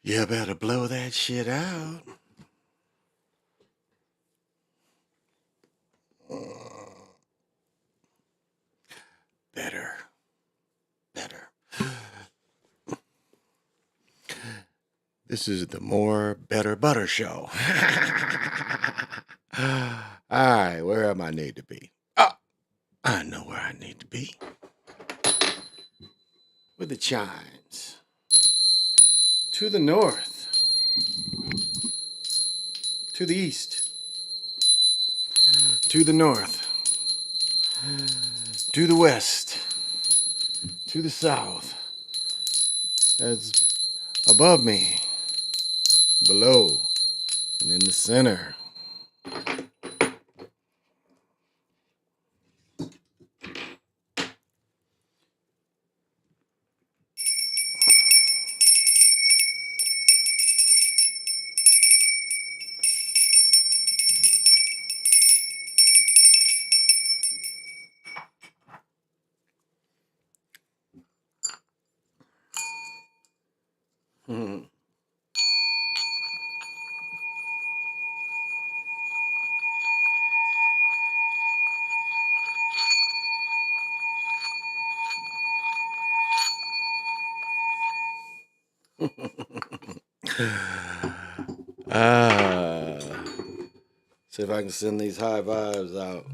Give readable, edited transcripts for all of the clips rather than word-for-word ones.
You better blow that shit out. Better. This is the More Better Butter Show. All right, where am I need to be? Oh, I know where I need to be. With the chimes. To the north. To the east. To the north. To the west. To the south. As above me. Below. And in the center. Hmm. Ah, see if I can send these high vibes out.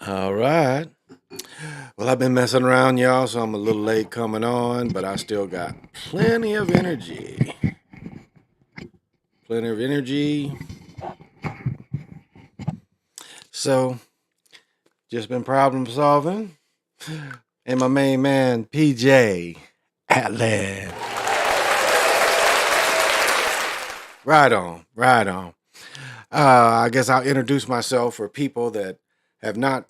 All right. Well, I've been messing around, y'all, so I'm a little late coming on, but I still got plenty of energy. Plenty of energy. So, just been problem solving. And my main man, PJ Atlas. Right on, right on. I guess I'll introduce myself for people that have not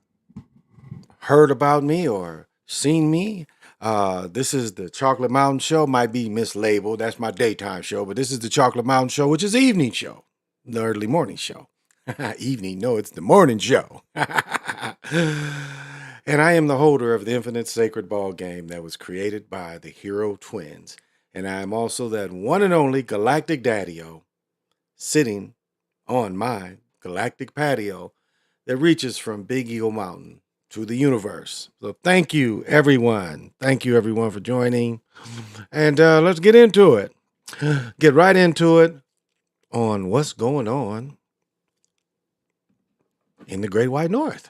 heard about me or seen me. This is the Chocolate Mountain Show. Might be mislabeled. That's my daytime show, but this is the Chocolate Mountain Show, which is the evening show, the early morning show. Evening, no, it's the morning show. And I am the holder of the Infinite Sacred Ball Game that was created by the Hero Twins. And I am also that one and only Galactic Daddy-O sitting on my galactic patio that reaches from Big Eagle Mountain to the universe. So thank you, everyone. Thank you, everyone, for joining. And let's get into it. Get right into it on what's going on in the Great White North.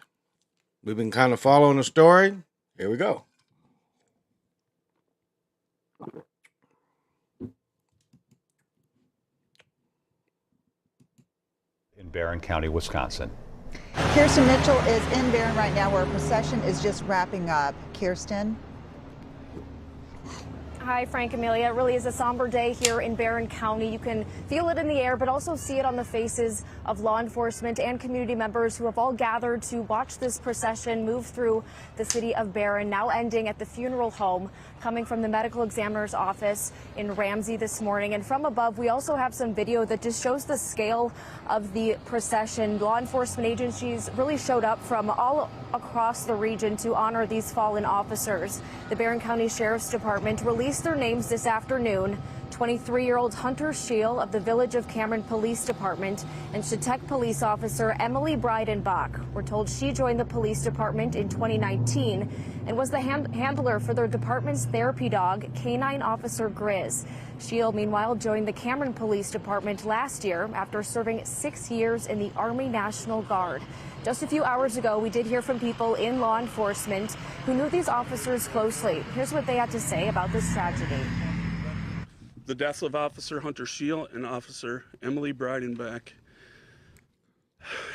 We've been kind of following the story. Here we go. In Barron County, Wisconsin. Kirsten Mitchell is in Barron right now where a procession is just wrapping up. Kirsten? Hi, Frank, Amelia. It really is a somber day here in Barron County. You can feel it in the air, but also see it on the faces of law enforcement and community members who have all gathered to watch this procession move through the city of Barron, now ending at the funeral home, coming from the medical examiner's office in Ramsey this morning. And from above, we also have some video that just shows the scale of the procession. Law enforcement agencies really showed up from all across the region to honor these fallen officers. The Barron County Sheriff's Department released their names this afternoon. 23-year-old Hunter Scheel of the Village of Cameron Police Department and Chetek police officer Emily Breidenbach. We're told she joined the police department in 2019 and was the handler for their department's therapy dog, Canine Officer Grizz. Scheel, meanwhile, joined the Cameron Police Department last year after serving 6 years in the Army National Guard. Just a few hours ago, we did hear from people in law enforcement who knew these officers closely. Here's what they had to say about this tragedy. The deaths of Officer Hunter Scheel and Officer Emily Breidenbach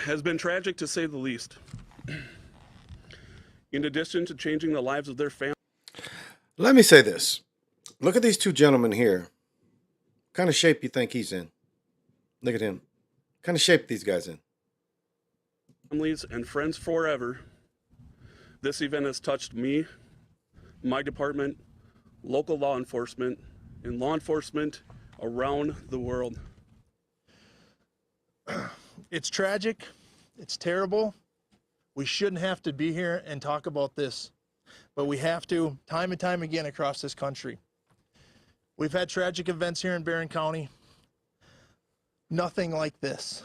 has been tragic to say the least. In addition to changing the lives of their families. Let me say this. Look at these two gentlemen here. What kind of shape you think he's in? Look at him. What kind of shape these guys in? Families and friends forever. This event has touched me, my department, local law enforcement, and law enforcement around the world. It's tragic. It's terrible. We shouldn't have to be here and talk about this, but we have to time and time again across this country. We've had tragic events here in Barron County. Nothing like this.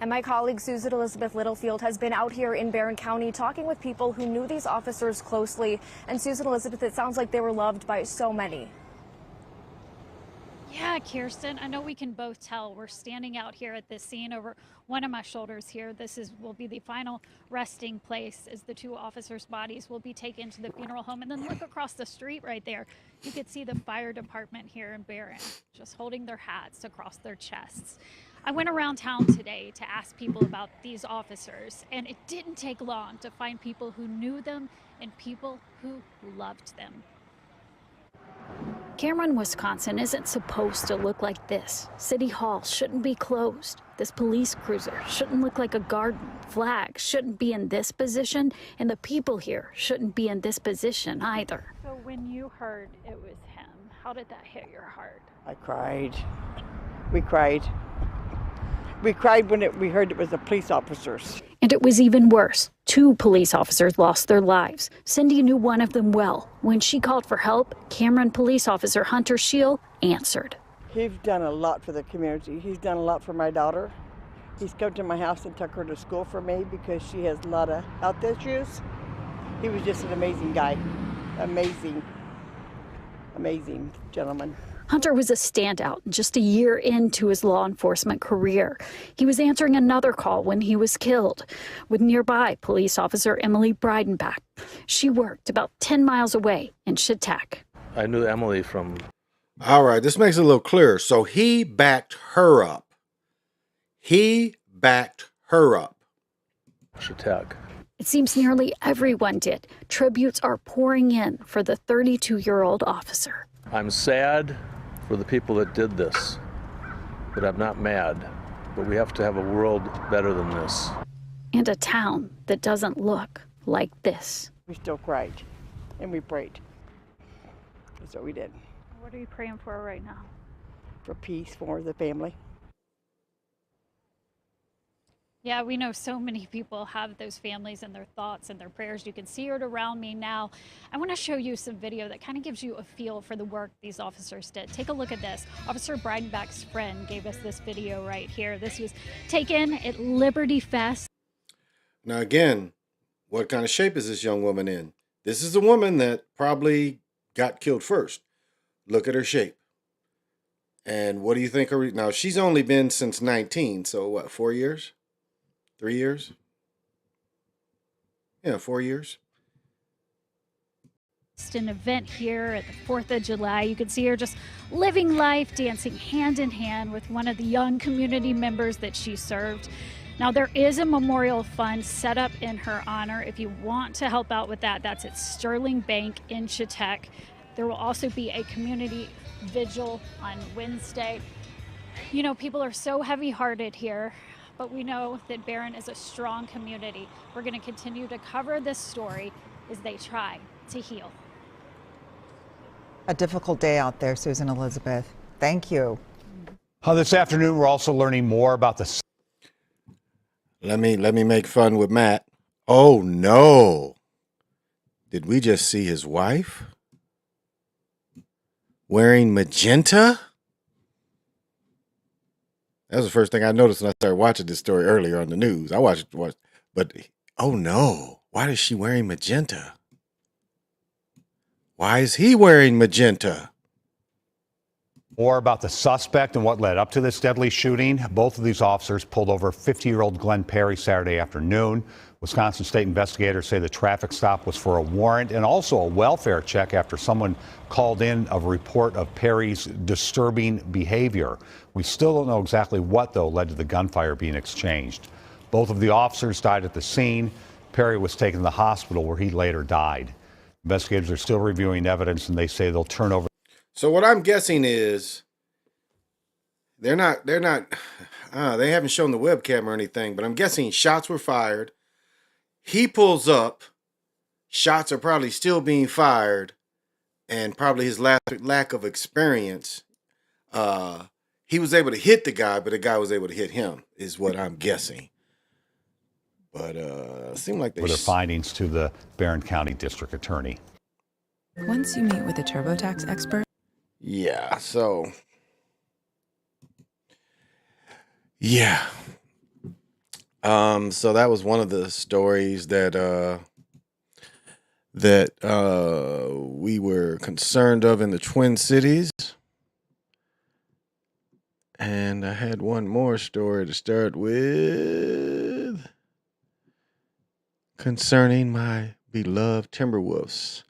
And my colleague Susan Elizabeth Littlefield has been out here in Barron County talking with people who knew these officers closely. And Susan Elizabeth, it sounds like they were loved by so many. Yeah, Kirsten, I know we can both tell. We're standing out here at this scene over one of my shoulders here. This will be the final resting place as the two officers' bodies will be taken to the funeral home. And then look across the street right there. You could see the fire department here in Barron just holding their hats across their chests. I went around town today to ask people about these officers, and it didn't take long to find people who knew them and people who loved them. Cameron, Wisconsin isn't supposed to look like this. City Hall shouldn't be closed. This police cruiser shouldn't look like a garden. Flags shouldn't be in this position, and the people here shouldn't be in this position either. So when you heard it was him, how did that hit your heart? I cried. We cried. We cried when we heard it was the police officers. And it was even worse. 2 police officers lost their lives. Cindy knew one of them well. When she called for help, Cameron police officer Hunter Shield answered. He's done a lot for the community. He's done a lot for my daughter. He's come to my house and took her to school for me because she has a lot of health issues. He was just an amazing guy. Amazing gentleman. Hunter was a standout just a year into his law enforcement career. He was answering another call when he was killed with nearby police officer Emily Breidenbach. She worked about 10 miles away in Chautauqua. I knew Emily from... All right, this makes it a little clearer. So he backed her up. Chautauqua. It seems nearly everyone did. Tributes are pouring in for the 32-year-old officer. I'm sad for the people that did this, but I'm not mad. But we have to have a world better than this. And a town that doesn't look like this. We still cried and we prayed. That's what we did. What are you praying for right now? For peace for the family. Yeah, we know so many people have those families and their thoughts and their prayers. You can see it around me now. I want to show you some video that kind of gives you a feel for the work these officers did. Take a look at this. Officer Breidenbach's friend gave us this video right here. This was taken at Liberty Fest. Now, again, what kind of shape is this young woman in? This is the woman that probably got killed first. Look at her shape. And what do you think? Now, she's only been since 19, so what, 4 years? 3 years? Yeah, 4 years. An event here at the 4th of July. You can see her just living life, dancing hand in hand with one of the young community members that she served. Now, there is a memorial fund set up in her honor. If you want to help out with that, that's at Sterling Bank in Chautauqua. There will also be a community vigil on Wednesday. You know, people are so heavy-hearted here, but we know that Barron is a strong community. We're going to continue to cover this story as they try to heal. A difficult day out there, Susan Elizabeth. Thank you. This afternoon, we're also learning more about the... Let me make fun with Matt. Oh, no. Did we just see his wife wearing magenta? That was the first thing I noticed when I started watching this story earlier on the news. I watched, but oh no, why is she wearing magenta? Why is he wearing magenta? More about the suspect and what led up to this deadly shooting. Both of these officers pulled over 50-year-old Glenn Perry Saturday afternoon. Wisconsin state investigators say the traffic stop was for a warrant and also a welfare check after someone called in a report of Perry's disturbing behavior. We still don't know exactly what, though, led to the gunfire being exchanged. Both of the officers died at the scene. Perry was taken to the hospital where he later died. Investigators are still reviewing evidence, and they say they'll turn over. So what I'm guessing is they haven't shown the webcam or anything, but I'm guessing shots were fired. He pulls up, shots are probably still being fired, and probably his lack of experience, he was able to hit the guy, but the guy was able to hit him, is what I'm guessing. But it seemed like their findings to the Barron County District Attorney. Once you meet with a TurboTax expert. Yeah, so. Yeah. So that was one of the stories that we were concerned of in the Twin Cities. And I had one more story to start with concerning my beloved Timberwolves.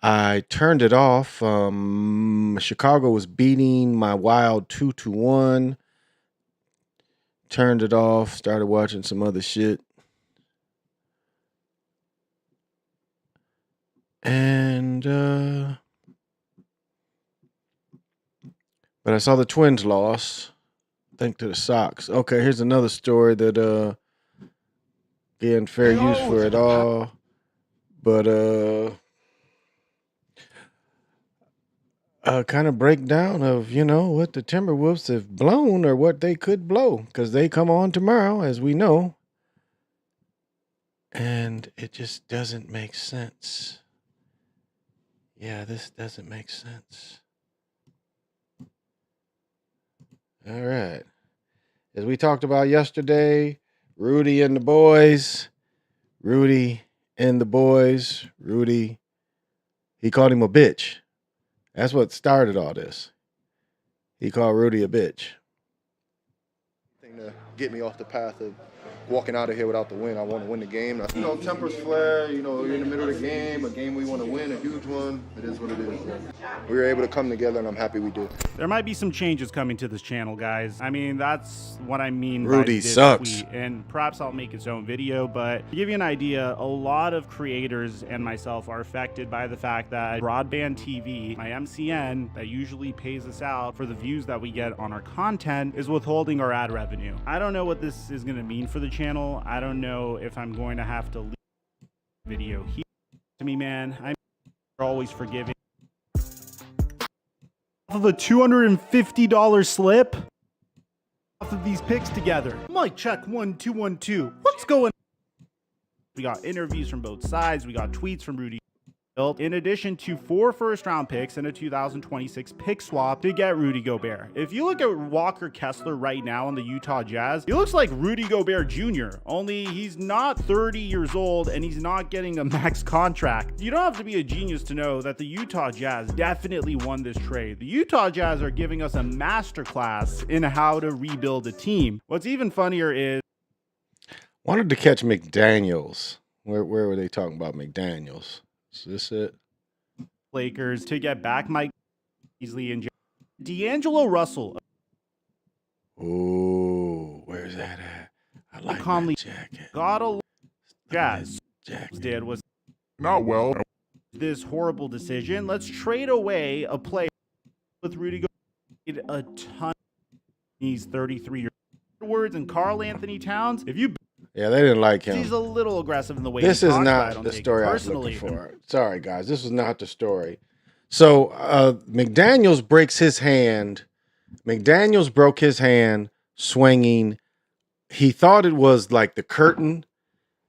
I turned it off. Chicago was beating my Wild 2-1. Turned it off, started watching some other shit. And but I saw the Twins loss. Thanks to the Sox. Okay, here's another story that getting fair use for it all. But kind of breakdown of, what the Timberwolves have blown or what they could blow, because they come on tomorrow, as we know. And it just doesn't make sense. Yeah, this doesn't make sense. All right. As we talked about yesterday, Rudy and the boys. Rudy, he called him a bitch. That's what started all this. He called Rudy a bitch. To get me off the path of walking out of here without the win. I want to win the game. Tempers flare. You're in the middle of the game, a game we want to win, a huge one. It is what it is. We were able to come together, and I'm happy we did. There might be some changes coming to this channel, guys. I mean, that's what I mean Rudy by this sucks. tweet. And perhaps I'll make its own video, but to give you an idea, a lot of creators and myself are affected by the fact that broadband TV, my MCN, that usually pays us out for the views that we get on our content, is withholding our ad revenue. I don't know what this is going to mean for the channel. I don't know if I'm going to have to leave the video here. To me, man, I'm always forgiving. Off of a $250 slip off of these picks together. Mic check 1 2 1 2. What's going on? We got interviews from both sides. We got tweets from Rudy. In addition to 4 first-round picks and a 2026 pick swap to get Rudy Gobert. If you look at Walker Kessler right now on the Utah Jazz, he looks like Rudy Gobert Jr., only he's not 30 years old and he's not getting a max contract. You don't have to be a genius to know that the Utah Jazz definitely won this trade. The Utah Jazz are giving us a masterclass in how to rebuild a team. What's even funnier is... Wanted to catch McDaniels. Where were they talking about McDaniels? Is this it? Lakers to get back Mike Beasley and D'Angelo Russell. Ooh, where's that at? I like Conley that jacket. got a Jazz did was not well. This horrible decision. Let's trade away a player with Rudy Gobert a ton. He's 33 years old. And Karl Anthony Towns. If you Yeah, they didn't like him. He's a little aggressive in the way this he is talks, not but the story I was personally. looking for. Sorry, guys. This was not the story. So McDaniels breaks his hand. McDaniels broke his hand swinging. He thought it was like the curtain.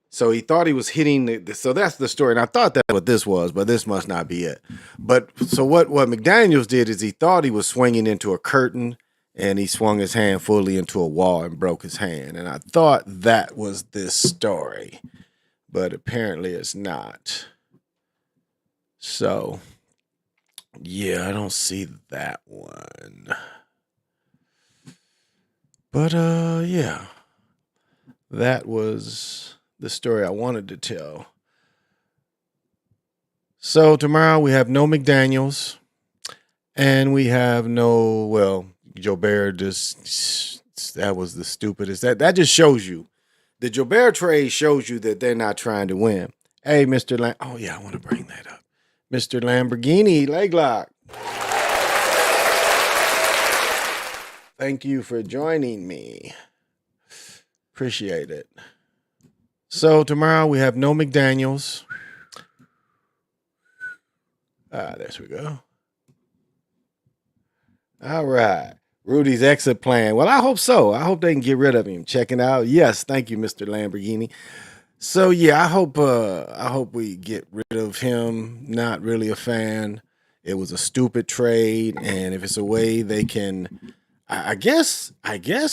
So he thought he was hitting so that's the story. And I thought that's what this was, but this must not be it. But so what McDaniels did is he thought he was swinging into a curtain. And he swung his hand fully into a wall and broke his hand. And I thought that was this story. But apparently it's not. So, yeah, I don't see that one. But, yeah. That was the story I wanted to tell. So tomorrow we have no McDaniels. And we have no, Gobert that was the stupidest. That just shows you. The Gobert trade shows you that they're not trying to win. Hey, Mr. Oh, yeah, I want to bring that up. Mr. Lamborghini leg lock. Thank you for joining me. Appreciate it. So tomorrow we have no McDaniels. There we go. All right. Rudy's exit plan. Well, I hope so. I hope they can get rid of him. Checking out. Yes, thank you, Mr. Lamborghini. So yeah, I hope we get rid of him. Not really a fan. It was a stupid trade, and if it's a way they can, I guess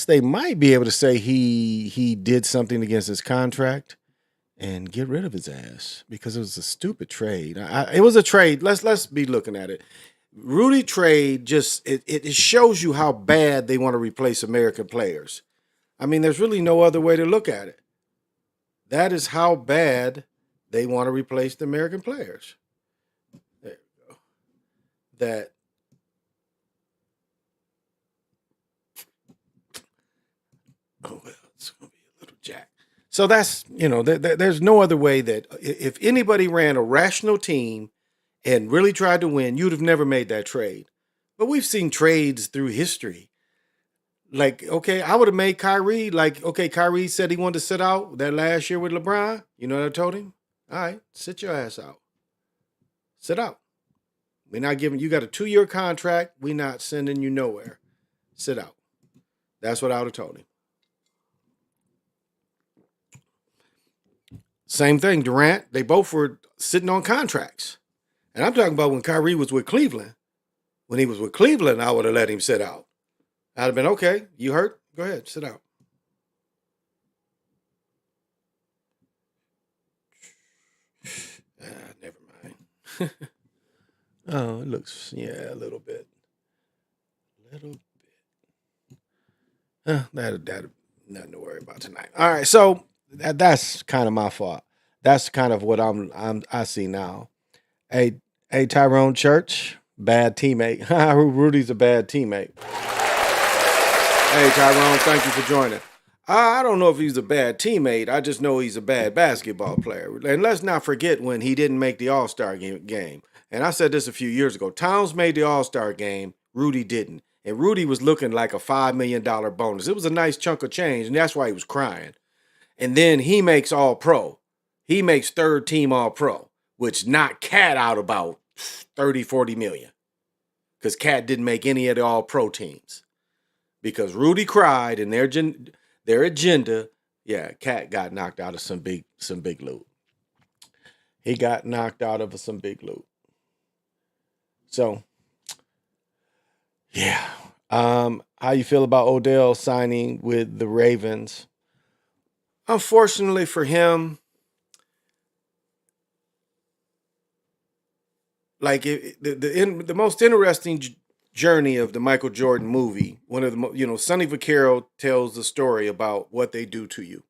they might be able to say he did something against his contract and get rid of his ass because it was a stupid trade. It was a trade. Let's be looking at it. Rudy trade just it shows you how bad they want to replace American players. I mean, there's really no other way to look at it. That is how bad they want to replace the American players. There you go. That oh well, it's gonna be a little jack. So that's there's no other way that if anybody ran a rational team and really tried to win, you'd have never made that trade. But we've seen trades through history. Like, okay, I would have made Kyrie, Kyrie said he wanted to sit out that last year with LeBron. You know what I told him? All right, sit your ass out. Sit out. We're not giving you got a 2-year contract. We're not sending you nowhere. Sit out. That's what I would have told him. Same thing, Durant. They both were sitting on contracts. And I'm talking about when Kyrie was with Cleveland. When he was with Cleveland, I would have let him sit out. I'd have been, okay, you hurt? Go ahead, sit out. Never mind. Oh, it looks, a little bit. That nothing to worry about tonight. All right, so that's kind of my fault. That's kind of what I see now. Hey, Tyrone Church, bad teammate. Rudy's a bad teammate. Hey, Tyrone, thank you for joining. I don't know if he's a bad teammate. I just know he's a bad basketball player. And let's not forget when he didn't make the All-Star game. And I said this a few years ago. Towns made the All-Star game. Rudy didn't. And Rudy was looking like a $5 million bonus. It was a nice chunk of change, and that's why he was crying. And then he makes All-Pro. He makes third team All-Pro, which knocked Cat out about 30, 40 million. Because Cat didn't make any of the All-Pro teams. Because Rudy cried and their agenda, Cat got knocked out of some big loot. He got knocked out of some big loot. So, how you feel about Odell signing with the Ravens? Unfortunately for him, like the most interesting journey of the Michael Jordan movie, one of the Sonny Vaccaro tells the story about what they do to you,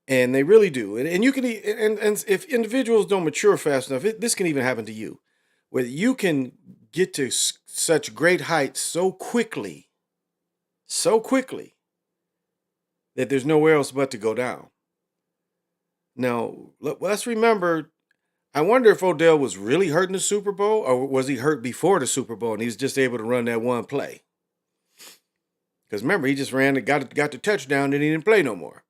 and they really do. And you can and if individuals don't mature fast enough, this can even happen to you, where you can get to such great heights so quickly that there's nowhere else but to go down. Now, let's remember. I wonder if Odell was really hurt in the Super Bowl, or was he hurt before the Super Bowl and he was just able to run that one play? Because remember, he just ran and got the touchdown and he didn't play no more.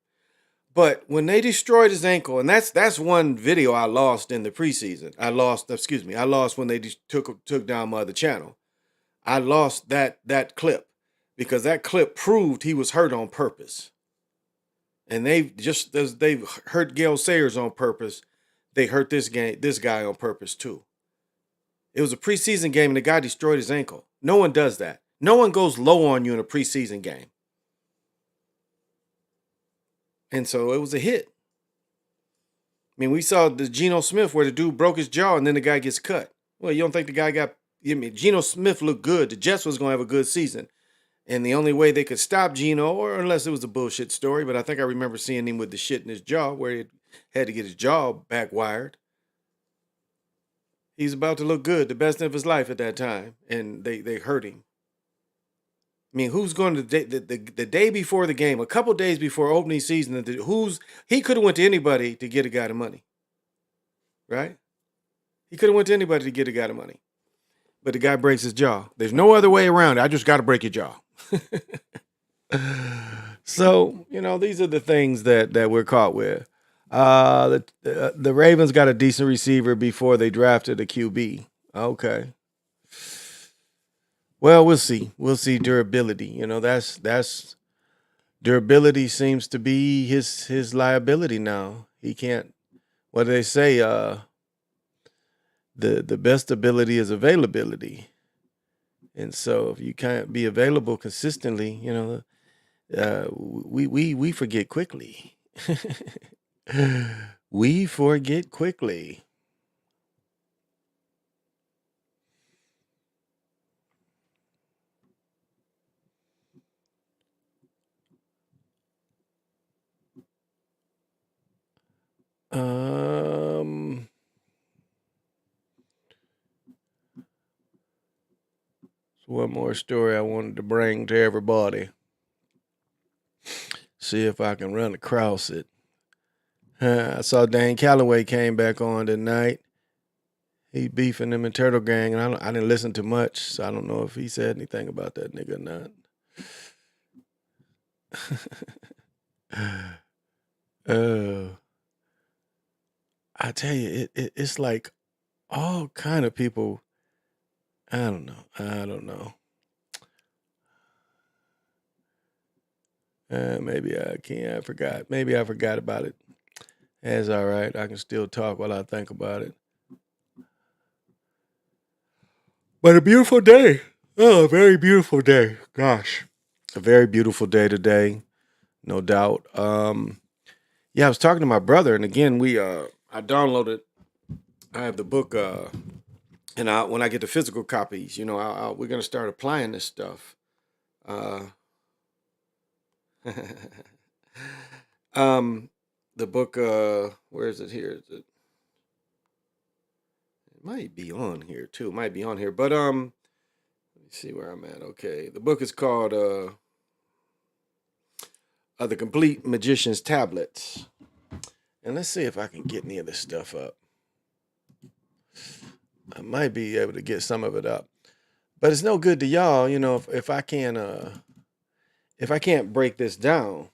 But when they destroyed his ankle, and that's one video I lost in the preseason. I lost when they took down my other channel. I lost that clip because that clip proved he was hurt on purpose. And they've hurt Gale Sayers on purpose. They hurt this guy on purpose too. It was a preseason game and the guy destroyed his ankle. No one does that. No one goes low on you in a preseason game. And so it was a hit. I mean, we saw the Geno Smith where the dude broke his jaw and then the guy gets cut. Well, you don't think the guy Geno Smith looked good. The Jets was going to have a good season. And the only way they could stop Geno, or unless it was a bullshit story, but I think I remember seeing him with the shit in his jaw where he had to get his jaw back wired. He's about to look good, the best of his life at that time, and they hurt him. I mean, who's going to the day before the game, a couple days before opening season? He could have went to anybody to get a guy the money. right? He could have went to anybody to get a guy the money. But the guy breaks his jaw. There's no other way around it. I just got to break your jaw. So, these are the things that we're caught with. The Ravens got a decent receiver before they drafted a QB. Okay. Well, we'll see. We'll see durability. That's durability seems to be his liability now. He can't. What do they say? The best ability is availability. And so if you can't be available consistently, we forget quickly. We forget quickly. One more story I wanted to bring to everybody. See if I can run across it. I saw Dane Calloway came back on tonight. He beefing them in Turtle Gang, and I didn't listen to much, so I don't know if he said anything about that nigga or not. I tell you, it's like all kind of people. I don't know. Maybe I can't. I forgot. Maybe I forgot about it. That's all right. I can still talk while I think about it. But a beautiful day. Oh, a very beautiful day. Gosh. A very beautiful day today. No doubt. Yeah, I was talking to my brother, and again, I downloaded. I have the book, and when I get the physical copies, we're gonna start applying this stuff. The book, where is it here? It might be on here too. It might be on here, but let me see where I'm at. Okay, the book is called The Complete Magician's Tablets, and let's see if I can get any of this stuff up. I might be able to get some of it up, but it's no good to y'all, if I can't break this down,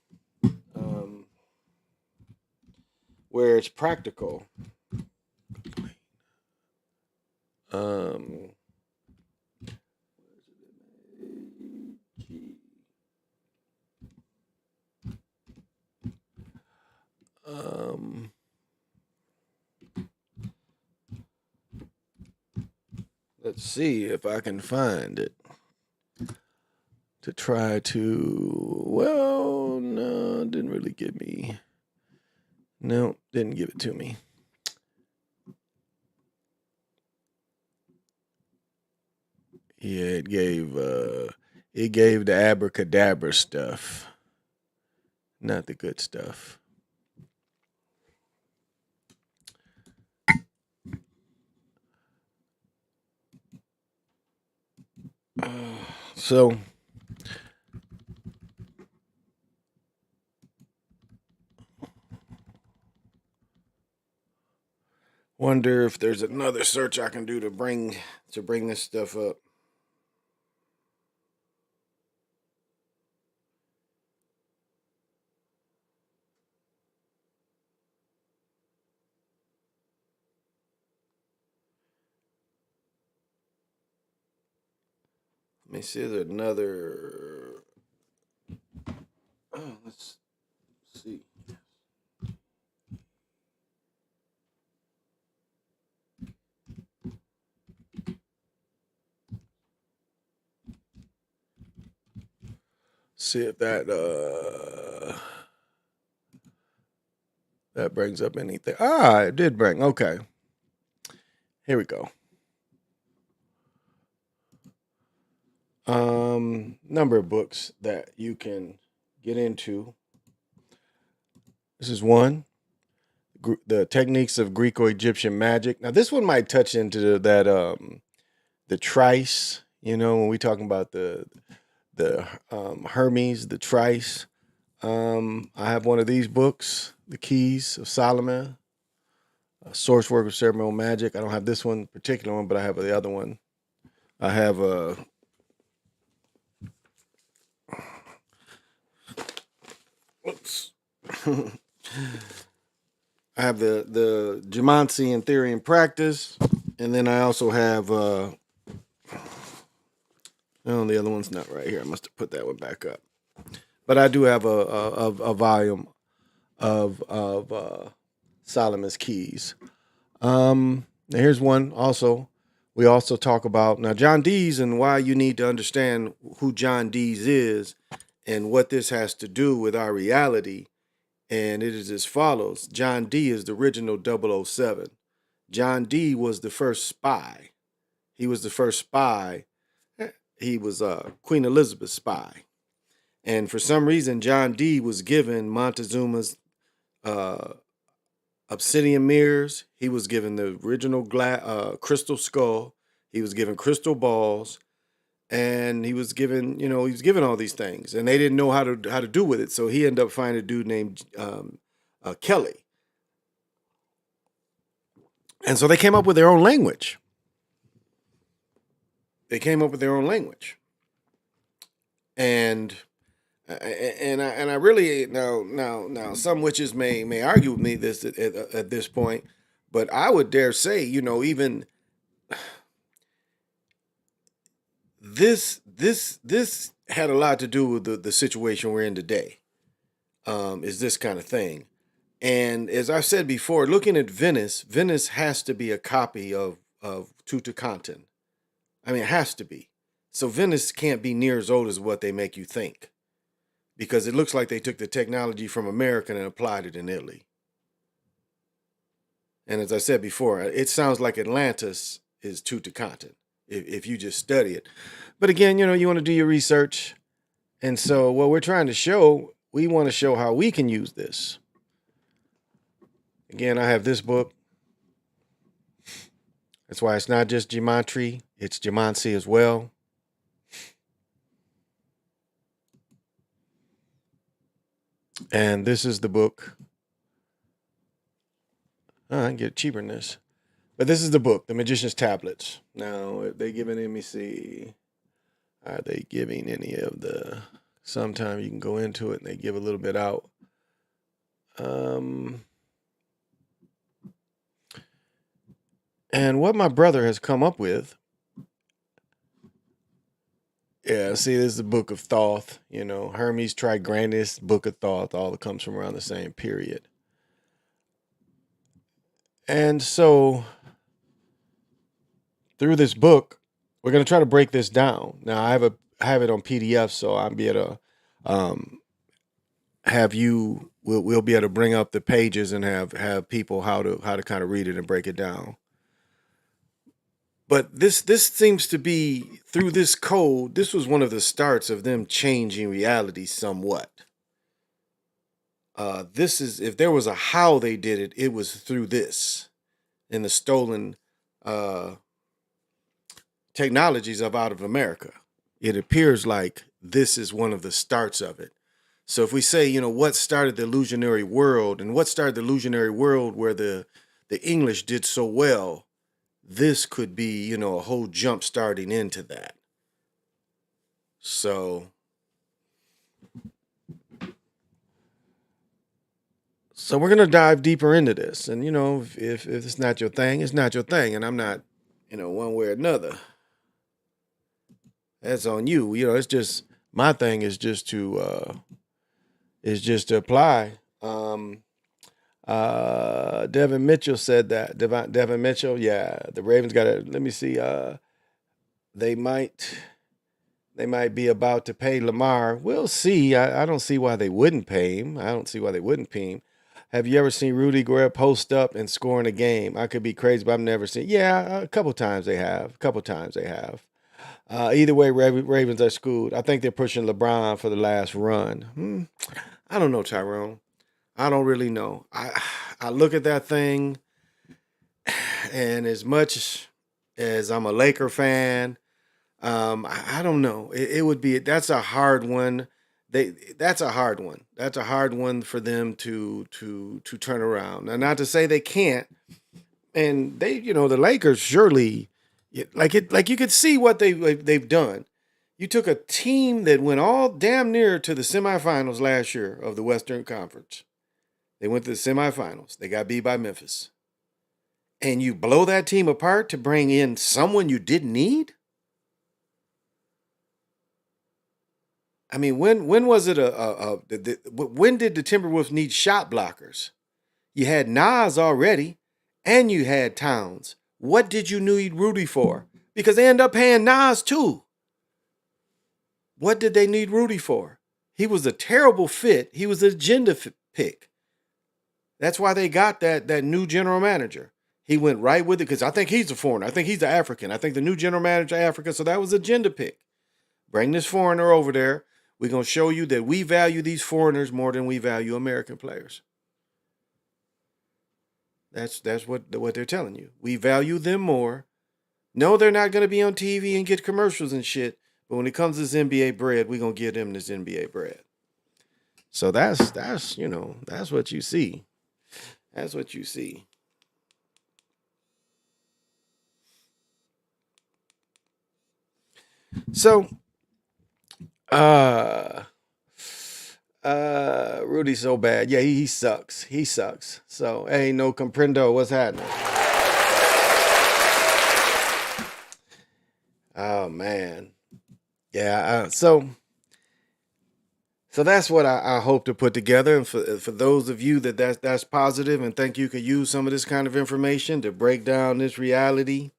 where it's practical. Let's see if I can find it to try to, well, no, didn't really give me. No, didn't give it to me. Yeah, it gave the abracadabra stuff, not the good stuff. So wonder if there's another search I can do to bring this stuff up. Let me see, there's another. Oh, let's see. See if that brings up anything. It did bring. Okay. Here we go. Number of books that you can get into. This is one. The Techniques of Greco-Egyptian Magic. Now, this one might touch into that the trice. When we talking about the Hermes, the trice. I have one of these books, The Keys of Solomon. Source Work with Ceremonial Magic. I don't have this one particular one, but I have the other one. I have oops. I have the Jumansi in Theory and Practice, and then I also have oh, the other one's not right here. I must have put that one back up. But I do have a volume of Solomon's Keys. Here's one also. We also talk about now John Dees and why you need to understand who John Dees is and what this has to do with our reality. And it is as follows. John Dee is the original 007. John Dee was the first spy. He was the first spy. He was Queen Elizabeth's spy. And for some reason, John Dee was given Montezuma's obsidian mirrors. He was given the original crystal skull. He was given crystal balls. And he was given, he was given all these things, and they didn't know how to do with it. So he ended up finding a dude named Kelly, and so they came up with their own language. And I really now some witches may argue with me this at this point, but I would dare say, even. This had a lot to do with the situation we're in today, is this kind of thing. And as I've said before, looking at Venice has to be a copy of Tutankhamun. I mean, it has to be. So Venice can't be near as old as what they make you think, because it looks like they took the technology from America and applied it in Italy. And as I said before, it sounds like Atlantis is Tutankhamun. If you just study it. But again, you want to do your research. And so what we're trying to show, we want to show how we can use this. Again, I have this book. That's why it's not just gematria, it's Jumansi as well. And this is the book. I can get it cheaper than this. But this is the book, The Magician's Tablets. Now, if they giving, let me see, are they giving any of the, sometime you can go into it and they give a little bit out. And what my brother has come up with, yeah, see, this is the Book of Thoth, Hermes Trismegistus, Book of Thoth, all that comes from around the same period. And so through this book, we're going to try to break this down. Now, I have it on PDF, so I'll be able to we'll be able to bring up the pages and have people how to kind of read it and break it down. But this seems to be, through this code, this was one of the starts of them changing reality somewhat. This is, if there was a how they did it, it was through this and the stolen technologies of out of America. It appears like this is one of the starts of it. So if we say, what started the illusionary world, and what started the illusionary world where the English did so well, this could be, a whole jump starting into that. So we're going to dive deeper into this. And, if it's not your thing, it's not your thing. And I'm not, one way or another. That's on you. It's just, my thing is just to apply. Devin Mitchell said that. Devin Mitchell, yeah, the Ravens got to, let me see, they might be about to pay Lamar. We'll see. I don't see why they wouldn't pay him. Have you ever seen Rudy Gobert post up and score in a game? I could be crazy, but I've never seen. Yeah, a couple times they have. Either way, Ravens are screwed. I think they're pushing LeBron for the last run. I don't know, Tyrone. I don't really know. I look at that thing, and as much as I'm a Laker fan, I don't know. It would be, that's a hard one. That's a hard one. That's a hard one for them to turn around. Now, not to say they can't, And they, the Lakers surely, like you could see what they've done. You took a team that went all damn near to the semifinals last year of the Western Conference. They went to the semifinals. They got beat by Memphis. And you blow that team apart to bring in someone you didn't need? I mean, when was it when did the Timberwolves need shot blockers? You had Nas already, and you had Towns. What did you need Rudy for? Because they end up paying Nas too. What did they need Rudy for? He was a terrible fit. He was an agenda pick. That's why they got that new general manager. He went right with it because I think he's a foreigner. I think he's an African. I think the new general manager Africa. So that was agenda pick. Bring this foreigner over there. We're going to show you that we value these foreigners more than we value American players. That's what they're telling you. We value them more. No, they're not going to be on TV and get commercials and shit. But when it comes to this NBA bread, we're going to give them this NBA bread. So that's what you see. That's what you see. So, Rudy's so bad. Yeah, he sucks. He sucks. So, hey, no comprendo. What's happening? Oh man. Yeah. So that's what I hope to put together. And for those of you that's positive and think you could use some of this kind of information to break down this reality,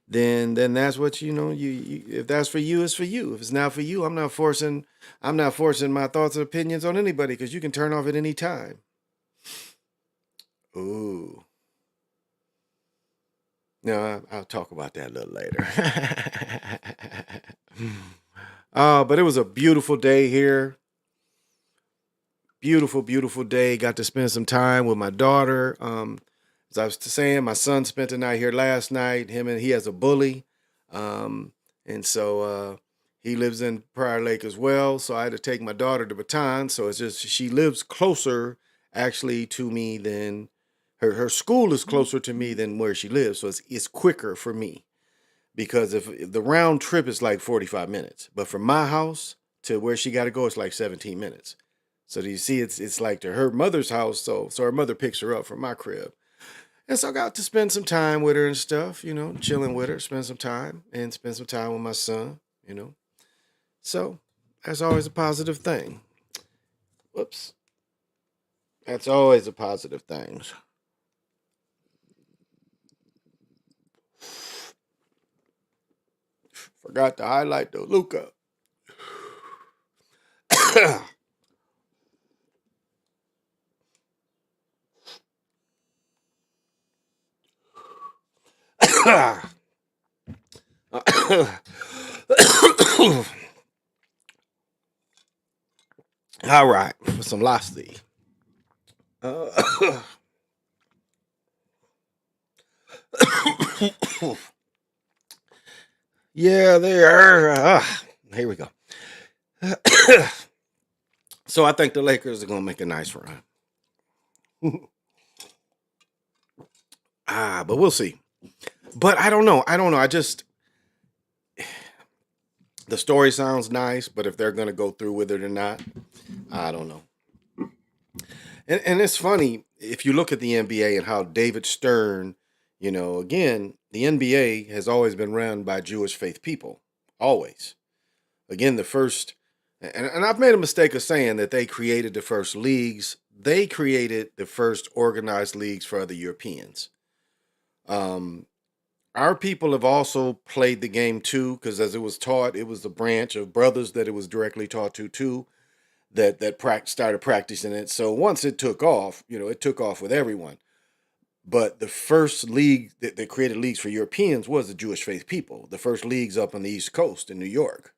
then that's what you if that's for you, it's for you. If it's not for you, I'm not forcing my thoughts and opinions on anybody because you can turn off at any time. Ooh. No, I'll talk about that a little later. But it was a beautiful day here. Beautiful, beautiful day. Got to spend some time with my daughter. As I was saying, my son spent the night here last night. He has a bully. And so he lives in Prior Lake as well. So I had to take my daughter to Baton. So it's just, she lives closer actually to me than, her school is closer to me than where she lives. So it's quicker for me. Because if the round trip is like 45 minutes. But from my house to where she got to go, it's like 17 minutes. So do you see, it's like to her mother's house. So her mother picks her up from my crib. And so I got to spend some time with her and stuff, chilling with her, spend some time with my son, So that's always a positive thing. Whoops. That's always a positive thing. Forgot to highlight the Luca. All right, for some lasty. Yeah, they are. Here we go. So I think the Lakers are going to make a nice run. But we'll see. But I don't know. The story sounds nice, but if they're going to go through with it or not, I don't know. And it's funny, if you look at the NBA and how David Stern, again, the NBA has always been run by Jewish faith people. Always. Again, the first, and I've made a mistake of saying that they created the first leagues. They created the first organized leagues for other Europeans. Our people have also played the game too, because as it was taught, it was the branch of brothers that it was directly taught to too, that started practicing it. So once it took off, it took off with everyone. But the first league that created leagues for Europeans was the Jewish faith people. The first leagues up on the East Coast in New York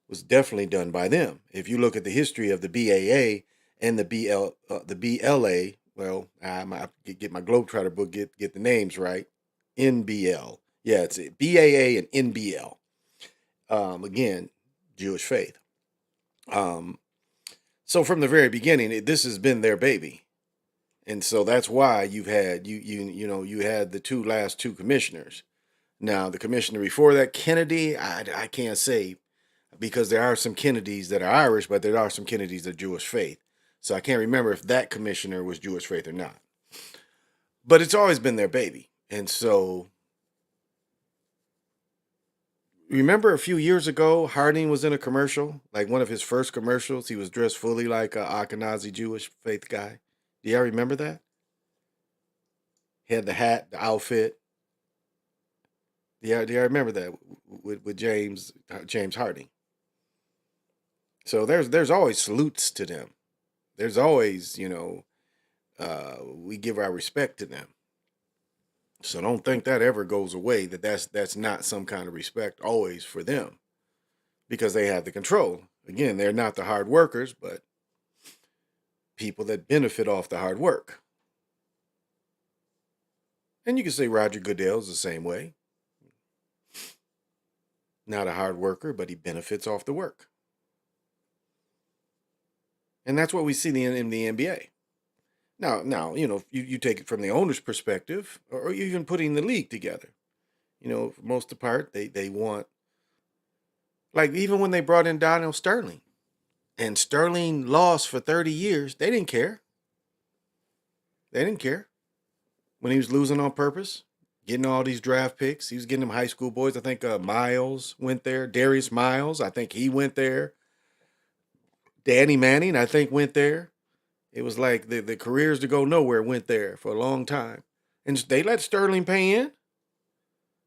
was definitely done by them. If you look at the history of the BAA and the BLA, well, I might get my Globetrotter book, get the names right. NBL. Yeah, it's BAA and NBL. Again, Jewish faith. So from the very beginning, this has been their baby. And so that's why you've had you had the last two commissioners. Now the commissioner before that, Kennedy, I can't say, because there are some Kennedys that are Irish, but there are some Kennedys that are Jewish faith. So I can't remember if that commissioner was Jewish faith or not. But it's always been their baby. And so remember a few years ago, Harding was in a commercial, like one of his first commercials. He was dressed fully like an Ashkenazi Jewish faith guy. Do y'all remember that? He had the hat, the outfit. Do y'all remember that with James Harding? So there's always salutes to them. There's always, we give our respect to them. So don't think that ever goes away, that's not some kind of respect always for them, because they have the control. Again, they're not the hard workers, but people that benefit off the hard work. And you can say Roger Goodell's the same way. Not a hard worker, but he benefits off the work. And that's what we see in the NBA. Now, you take it from the owner's perspective, or even putting the league together. For most of the part, they want, like even when they brought in Donald Sterling, and Sterling lost for 30 years, they didn't care. They didn't care. When he was losing on purpose, getting all these draft picks, he was getting them high school boys. I think Miles went there. Darius Miles, I think he went there. Danny Manning, I think, went there. It was like the careers to go nowhere went there for a long time. And they let Sterling pay in.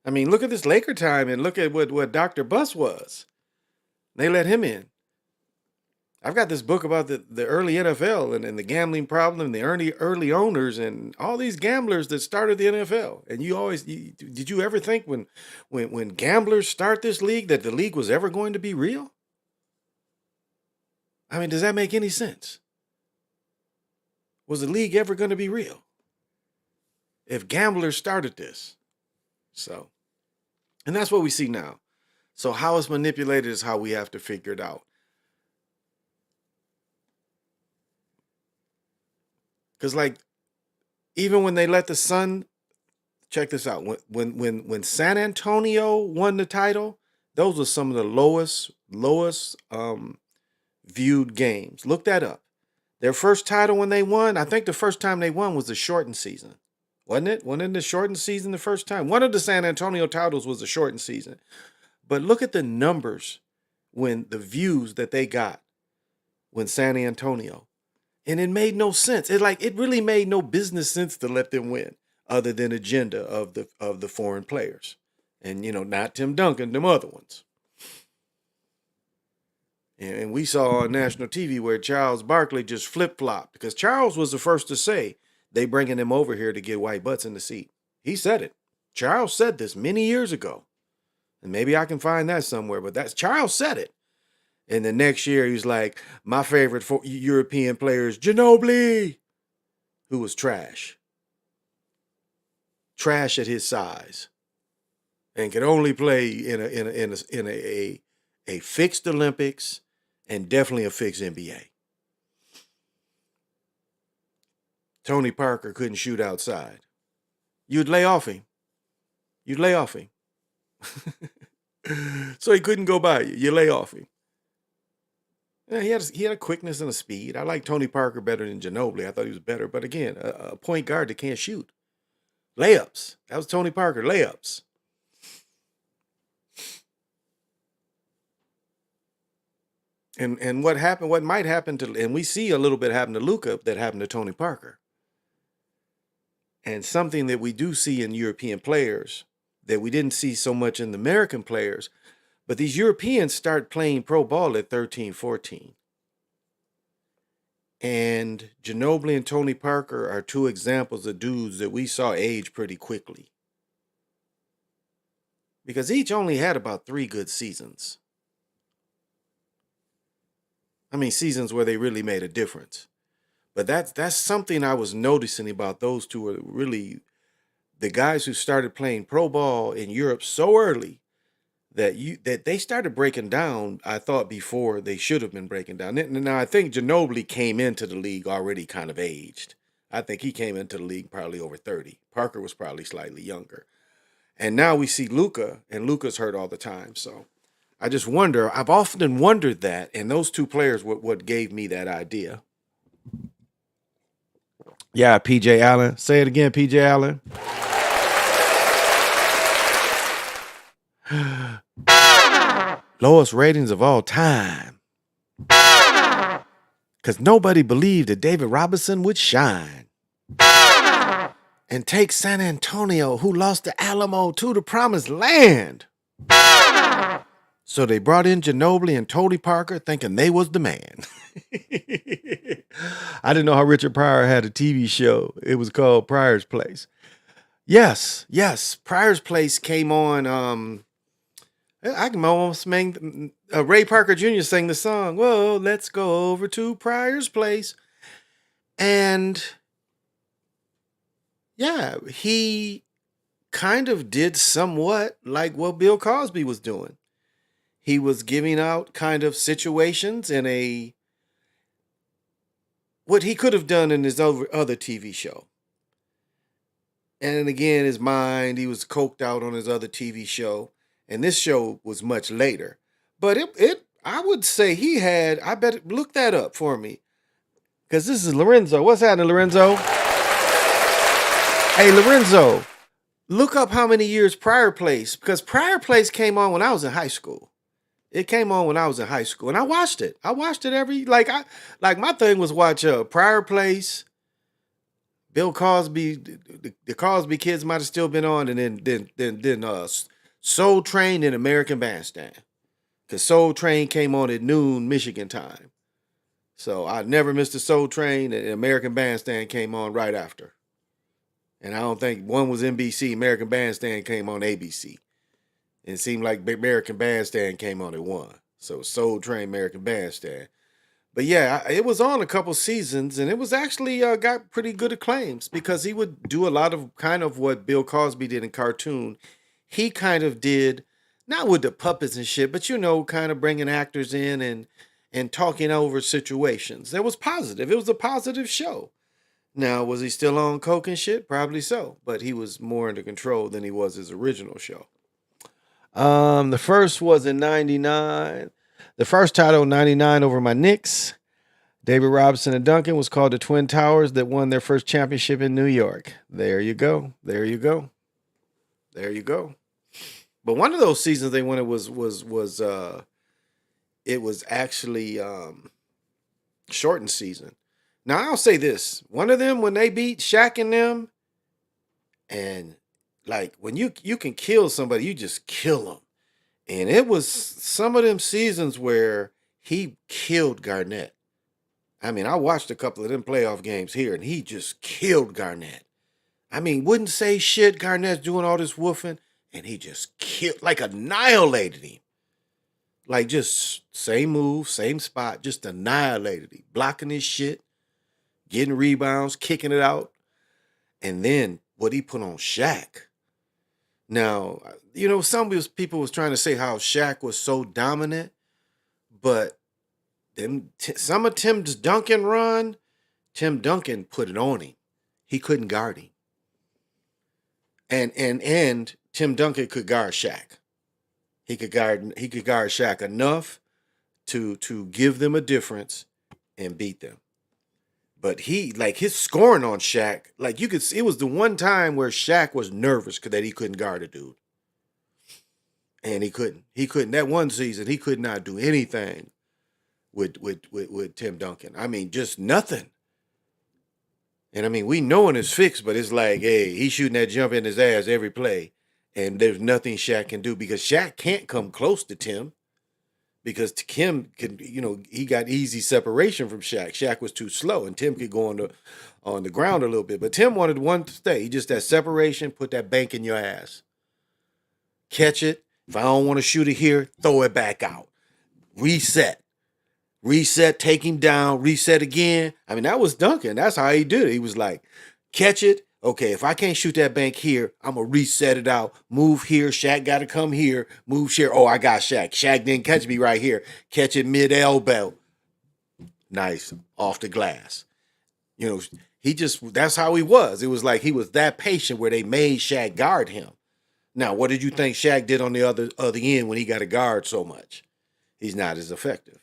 I mean, look at this Laker time and look at what Dr. Buss was. They let him in. I've got this book about the early NFL and the gambling problem, and the early owners and all these gamblers that started the NFL. And did you ever think when gamblers start this league that the league was ever going to be real? I mean, does that make any sense? Was the league ever going to be real if gamblers started this? So, and that's what we see now. So how it's manipulated is how we have to figure it out. Because like, even when they let the Sun, check this out. When San Antonio won the title, those were some of the lowest viewed games. Look that up. Their first title when they won, I think the first time they won was the shortened season. Wasn't it? Wasn't it the shortened season the first time? One of the San Antonio titles was the shortened season. But look at the numbers when the views that they got when San Antonio. And it made no sense. It really made no business sense to let them win, other than agenda of the foreign players. And not Tim Duncan, them other ones. And we saw on national TV where Charles Barkley just flip-flopped, because Charles was the first to say they bringing him over here to get white butts in the seat. He said it. Charles said this many years ago. And maybe I can find that somewhere, but Charles said it. And the next year he was like, my favorite European player is Ginobili, who was trash. Trash at his size. And could only play in a fixed Olympics and definitely a fixed NBA. Tony Parker couldn't shoot outside. You'd lay off him. So he couldn't go by you. You lay off him. Yeah, he had a quickness and a speed. I like Tony Parker better than Ginobili. I thought he was better. But again, a point guard that can't shoot. Layups. That was Tony Parker. Layups. And what might happen and we see a little bit happen to Luka that happened to Tony Parker. And something that we do see in European players that we didn't see so much in the American players, but these Europeans start playing pro ball at 13, 14. And Ginobili and Tony Parker are two examples of dudes that we saw age pretty quickly. Because each only had about 3 good seasons. I mean, seasons where they really made a difference. But that's something I was noticing about those two, are really the guys who started playing pro ball in Europe so early that they started breaking down, I thought, before they should have been breaking down. Now, I think Ginobili came into the league already kind of aged. I think he came into the league probably over 30. Parker was probably slightly younger. And now we see Luka, and Luka's hurt all the time. So I just wonder, I've often wondered that, and those two players were what gave me that idea. Yeah, PJ Allen. Say it again, PJ Allen. Lowest ratings of all time. Because nobody believed that David Robinson would shine and take San Antonio, who lost the Alamo, to the promised land. So they brought in Ginobili and Tony Parker thinking they was the man. I didn't know how Richard Pryor had a TV show. It was called Pryor's Place. Yes. Pryor's Place came on. I can almost sing. Ray Parker Jr. sang the song. Whoa, let's go over to Pryor's Place. And yeah, he kind of did somewhat like what Bill Cosby was doing. He was giving out kind of situations in what he could have done in his other TV show. And again, his mind, he was coked out on his other TV show. And this show was much later. But I would say he had, I bet, look that up for me. Because this is Lorenzo. What's happening, Lorenzo? Hey, Lorenzo, look up how many years Pryor Place, because Pryor Place came on when I was in high school. It came on when I was in high school, and I watched it. I watched it my thing was watch Pryor Place, Bill Cosby, the Cosby Kids might have still been on, and then Soul Train and American Bandstand, because Soul Train came on at noon Michigan time. So I never missed a Soul Train, and American Bandstand came on right after. And I don't think one was NBC, American Bandstand came on ABC. And it seemed like American Bandstand came on at 1. So Soul Train, American Bandstand. But yeah, it was on a couple seasons, and it was actually got pretty good acclaims because he would do a lot of kind of what Bill Cosby did in cartoon. He kind of did, not with the puppets and shit, but kind of bringing actors in and talking over situations. That was positive. It was a positive show. Now, was he still on coke and shit? Probably so, but he was more under control than he was his original show. The first was in 99. The first title in 99 over my Knicks. David Robinson and Duncan was called the Twin Towers that won their first championship in New York. There you go. There you go. There you go. But one of those seasons they won, it was actually shortened season. Now I'll say this: one of them, when they beat Shaq and them, and like when you can kill somebody, you just kill them. And it was some of them seasons where he killed Garnett. I mean, I watched a couple of them playoff games here, and he just killed Garnett. I mean, wouldn't say shit. Garnett's doing all this woofing, and he just killed, like annihilated him. Like just same move, same spot, just annihilated him. Blocking his shit, getting rebounds, kicking it out. And then what he put on Shaq. Now, some of those people was trying to say how Shaq was so dominant, but some of Tim's Duncan run, Tim Duncan put it on him. He couldn't guard him. And Tim Duncan could guard Shaq. He could guard Shaq enough to give them a difference and beat them. But his scoring on Shaq, like you could see, it was the one time where Shaq was nervous that he couldn't guard a dude. And he couldn't. That one season, he could not do anything with Tim Duncan. I mean, just nothing. And I mean, we knowing it's fixed, but it's like, hey, he's shooting that jump in his ass every play. And there's nothing Shaq can do because Shaq can't come close to Tim. Because Tim could, he got easy separation from Shaq. Shaq was too slow, and Tim could go on the ground a little bit. But Tim wanted one to stay. He just that separation, put that bank in your ass. Catch it. If I don't want to shoot it here, throw it back out. Reset, take him down, reset again. I mean, that was Duncan. That's how he did it. He was like, catch it. Okay, if I can't shoot that bank here, I'm going to reset it out. Move here. Shaq got to come here. Move here. Oh, I got Shaq. Shaq didn't catch me right here. Catch it mid-elbow. Nice. Off the glass. That's how he was. It was like he was that patient where they made Shaq guard him. Now, what did you think Shaq did on the other end when he got to guard so much? He's not as effective.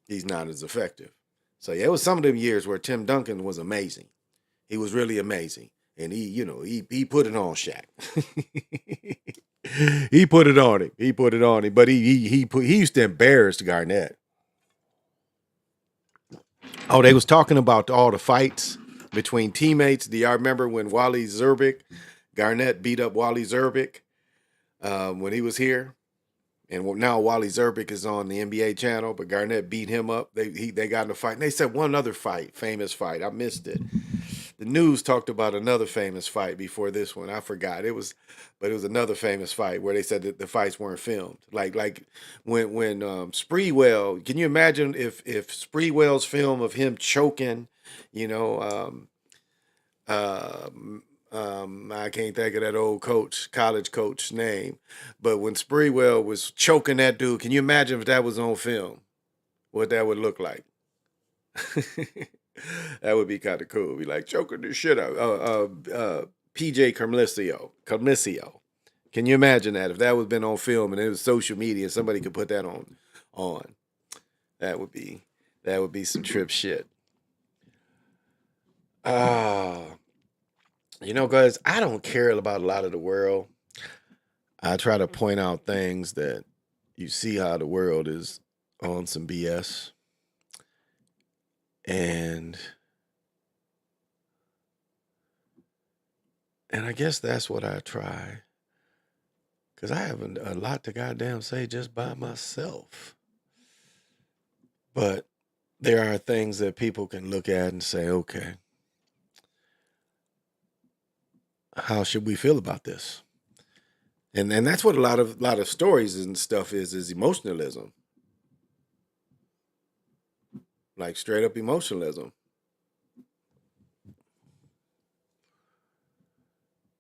He's not as effective. So yeah, it was some of them years where Tim Duncan was amazing. He was really amazing. And he put it on Shaq. He put it on him. He put it on him. But he used to embarrass Garnett. Oh, they was talking about all the fights between teammates. Do y'all remember when Wally Zerbick, Garnett beat up Wally Zerbick when he was here? And now Wally Zerbick is on the NBA channel, but Garnett beat him up. They got in a fight. And they said one other fight, famous fight. I missed it. The news talked about another famous fight before this one. I forgot. But it was another famous fight where they said that the fights weren't filmed. Like when Sprewell, can you imagine if Sprewell's film of him choking, I can't think of that old college coach name, but when Sprewell was choking that dude, can you imagine if that was on film? What that would look like? That would be kind of cool. Be like choking the shit out. PJ Carmesio. Can you imagine that if that was been on film and it was social media, somebody could put that on? That would be some trip shit. Guys, I don't care about a lot of the world. I try to point out things that you see how the world is on some BS. And I guess that's what I try. Because I have a lot to goddamn say just by myself. But there are things that people can look at and say, okay, how should we feel about this? And that's what a lot of stories and stuff is emotionalism. Like straight up emotionalism.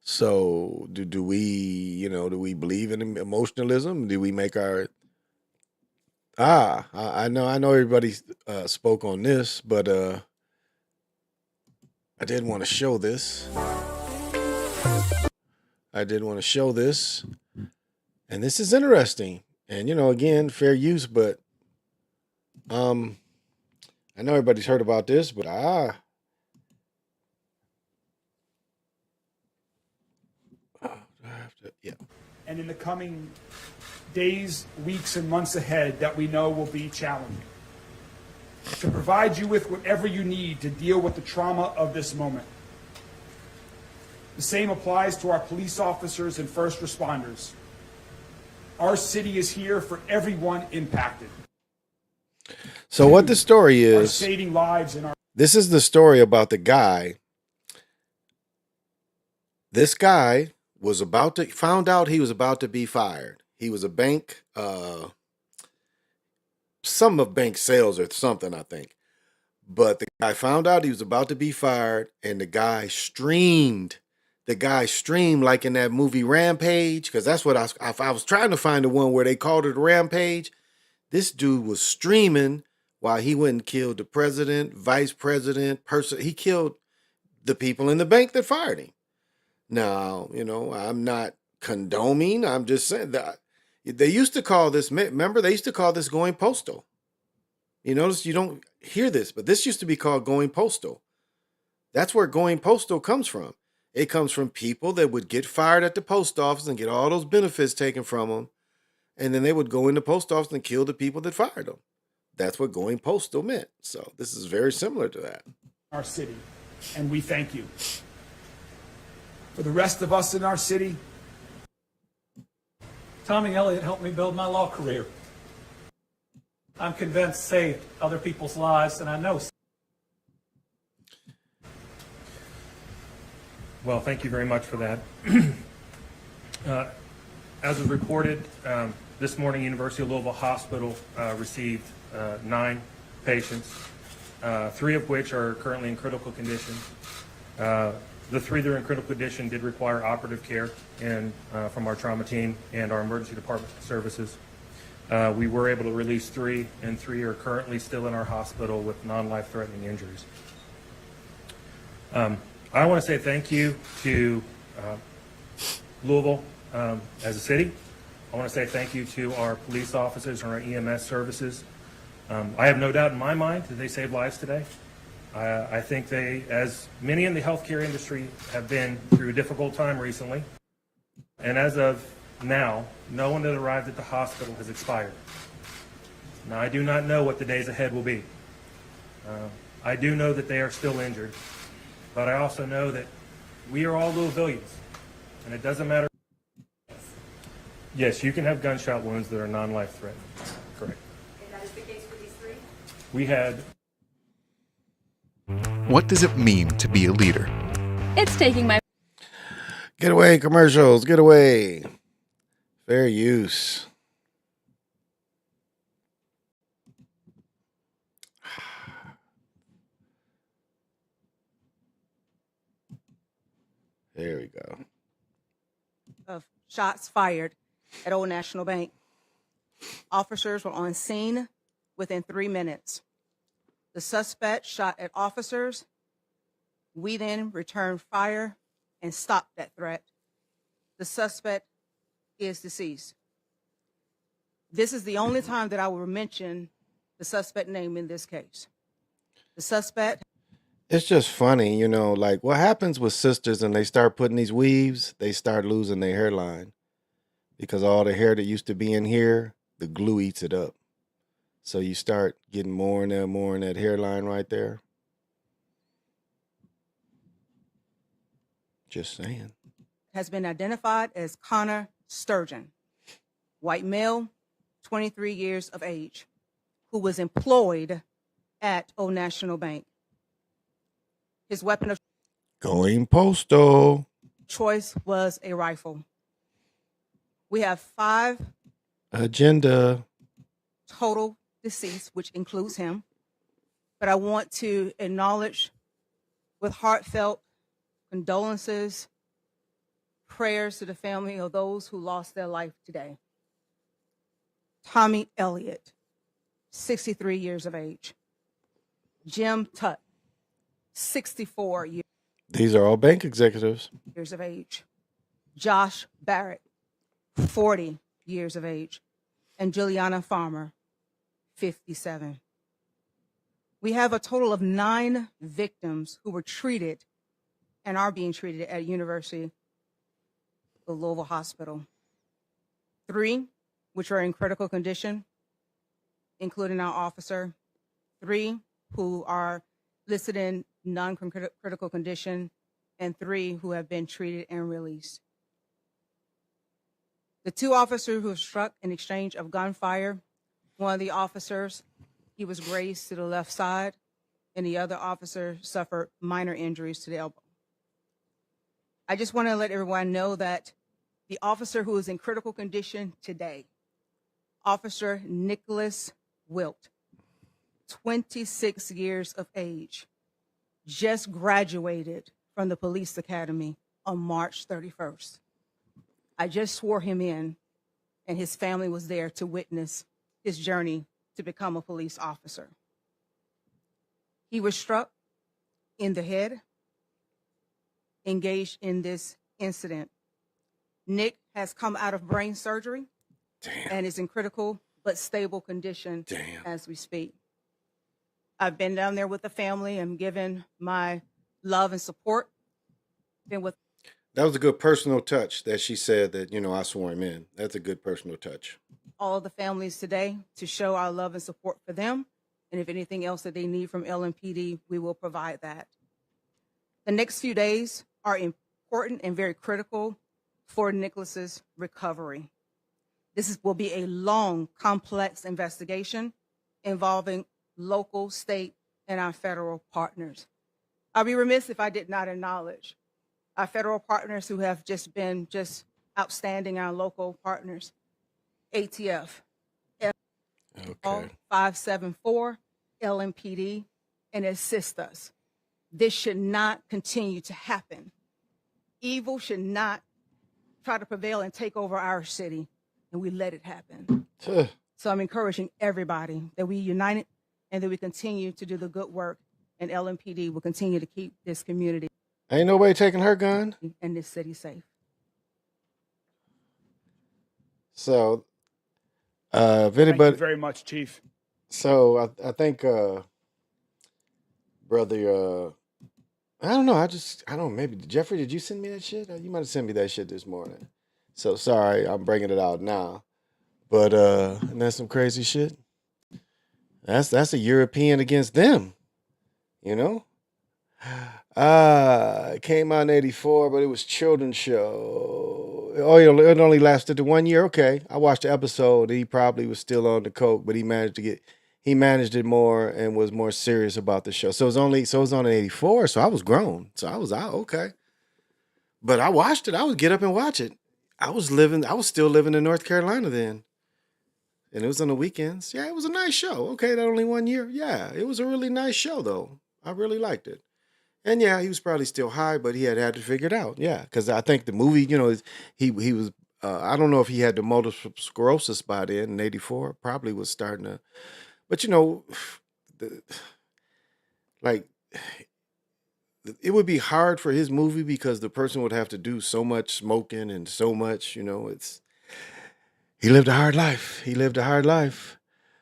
So do we believe in emotionalism? Do we make our I know everybody spoke on this, but I did want to show this. And this is interesting. And again, fair use, but I know everybody's heard about this, but and in the coming days, weeks, and months ahead that we know will be challenging. To provide you with whatever you need to deal with the trauma of this moment. The same applies to our police officers and first responders. Our city is here for everyone impacted. So what the story is, saving lives in our. This is the story about the guy. This guy found out he was about to be fired. He was a bank, some of bank sales or something, I think. But the guy found out he was about to be fired, and the guy streamed. Like in that movie Rampage, because that's what I was trying to find the one where they called it Rampage. This dude was streaming while he went and killed the president, vice president, he killed the people in the bank that fired him. Now, I'm not condoning. I'm just saying that they used to call this, remember, they used to call this going postal. You notice you don't hear this, but this used to be called going postal. That's where going postal comes from. It comes from people that would get fired at the post office and get all those benefits taken from them. And then they would go in the post office and kill the people that fired them. That's what going postal meant. So this is very similar to that. Our city, and we thank you. For the rest of us in our city, Tommy Elliott helped me build my law career. I'm convinced saved other people's lives, and I know. Well, thank you very much for that. As was reported, this morning, University of Louisville Hospital received 9 patients, 3 of which are currently in critical condition. The 3 that are in critical condition did require operative care from our trauma team and our emergency department services. We were able to release 3, and 3 are currently still in our hospital with non-life-threatening injuries. I want to say thank you to Louisville as a city. I want to say thank you to our police officers and our EMS services. I have no doubt in my mind that they saved lives today. I think they, as many in the healthcare industry, have been through a difficult time recently. And as of now, no one that arrived at the hospital has expired. Now, I do not know what the days ahead will be. I do know that they are still injured, but I also know that we are all Louisvillians, and it doesn't matter. Yes, you can have gunshot wounds that are non-life threatening. Correct. And that is the case for these three? We had. What does it mean to be a leader? It's taking my... Get away, commercials. Get away. Fair use. There we go. Of shots fired at Old National Bank. Officers were on scene within 3 minutes. The suspect shot at officers. We then returned fire and stopped that threat. The suspect is deceased. This is the only time that I will mention the suspect name in this case. The suspect. It's just funny, you know, like what happens with sisters and they start putting these weaves, they start losing their hairline because all the hair that used to be in here, the glue eats it up. So you start getting more in that hairline right there. Just saying. Has been identified as Connor Sturgeon, white male, 23 years of age, who was employed at Old National Bank. His weapon of Going postal. choice was a rifle. We have 5 Agenda. total deceased, which includes him. But I want to acknowledge with heartfelt condolences, prayers to the family of those who lost their life today. Tommy Elliott, 63 years of age. Jim Tutt, 64 These are all bank executives. years of age. Josh Barrett, 40 years of age. And Juliana Farmer, 57. We have a total of 9 victims who were treated and are being treated at University of Louisville Hospital. 3, which are in critical condition, including our officer. 3 who are listed in non-critical condition, and 3 who have been treated and released. The 2 officers who were struck in exchange of gunfire, one of the officers, he was grazed to the left side, and the other officer suffered minor injuries to the elbow. I just want to let everyone know that the officer who is in critical condition today, Officer Nicholas Wilt, 26 years of age, just graduated from the police academy on March 31st. I just swore him in, and his family was there to witness his journey to become a police officer. He was struck in the head, engaged in this incident. Nick has come out of brain surgery and is in critical but stable condition as we speak. I've been down there with the family and given my love and support. Been with That was a good personal touch that she said that, you know, I swore him in. That's a good personal touch. all the families today to show our love and support for them. And if anything else that they need from LMPD, we will provide that. The next few days are important and very critical for Nicholas's recovery. This will be a long, complex investigation involving local, state, and our federal partners. I'll be remiss if I did not acknowledge our federal partners who have just been outstanding, our local partners, ATF, 574, LMPD, and assist us. This should not continue to happen. Evil should not try to prevail and take over our city, and we let it happen. So I'm encouraging everybody that we unite and that we continue to do the good work and LMPD will continue to keep this community Ain't nobody taking her gun. and this city safe. So, if Thank you anybody, very much, Chief. so I think, brother, I don't know. I don't know. Maybe Jeffrey, did you send me that shit? You might have sent me that shit this morning. So sorry, I'm bringing it out now. But and that's some crazy shit. That's a European against them, you know. It came out in '84, but it was children's show. Oh, it only lasted to 1 year. Okay, I watched the episode. He probably was still on the coke, but he managed it more and was more serious about the show. So it was on in '84. So I was grown. So I was out. Okay, but I watched it. I would get up and watch it. I was still living in North Carolina then. And it was on the weekends. Yeah, it was a nice show. Okay, that only 1 year. Yeah, it was a really nice show, though. I really liked it. And yeah, he was probably still high, but he had to figure it out. Yeah, because I think the movie, he was, I don't know if he had the multiple sclerosis by then in '84. Probably was starting to, but like, it would be hard for his movie because the person would have to do so much smoking and so much, he lived a hard life. He lived a hard life.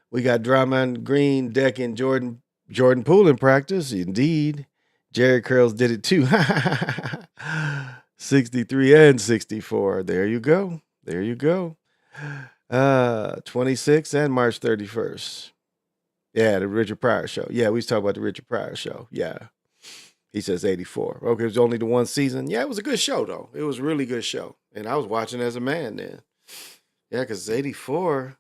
We got Draymond Green decking Jordan Poole in practice. Indeed. Jerry Curls did it too. 63 and 64. There you go. There you go. 26 and March 31st. Yeah, the Richard Pryor show. Yeah, we was talking about the Richard Pryor show. Yeah. He says 84. Okay, it was only the one season. Yeah, it was a good show, though. It was a really good show. And I was watching as a man then. Yeah, because 84,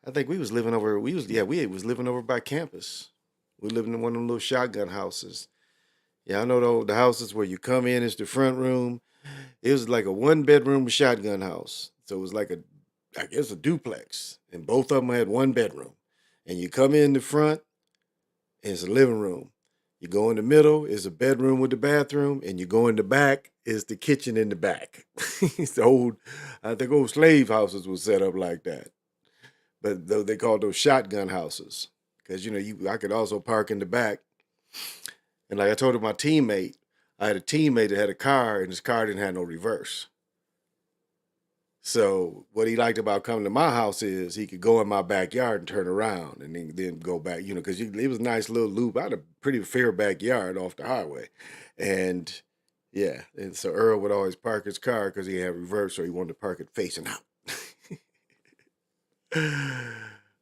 I think we was living over, we was living over by campus. We lived in one of them little shotgun houses. Yeah, I know the houses where you come in, it's the front room. It was like a 1-bedroom shotgun house. So it was like I guess a duplex. And both of them had 1 bedroom. And you come in the front, and it's a living room. You go in the middle, is a bedroom with the bathroom, and you go in the back, is the kitchen in the back. It's I think old slave houses was set up like that. But though they called those shotgun houses. Because, I could also park in the back. And like I told my teammate, I had a teammate that had a car, and his car didn't have no reverse. So what he liked about coming to my house is he could go in my backyard and turn around and then go back, because it was a nice little loop. I had a pretty fair backyard off the highway. And yeah, and so Earl would always park his car because he had reverse, so he wanted to park it facing out.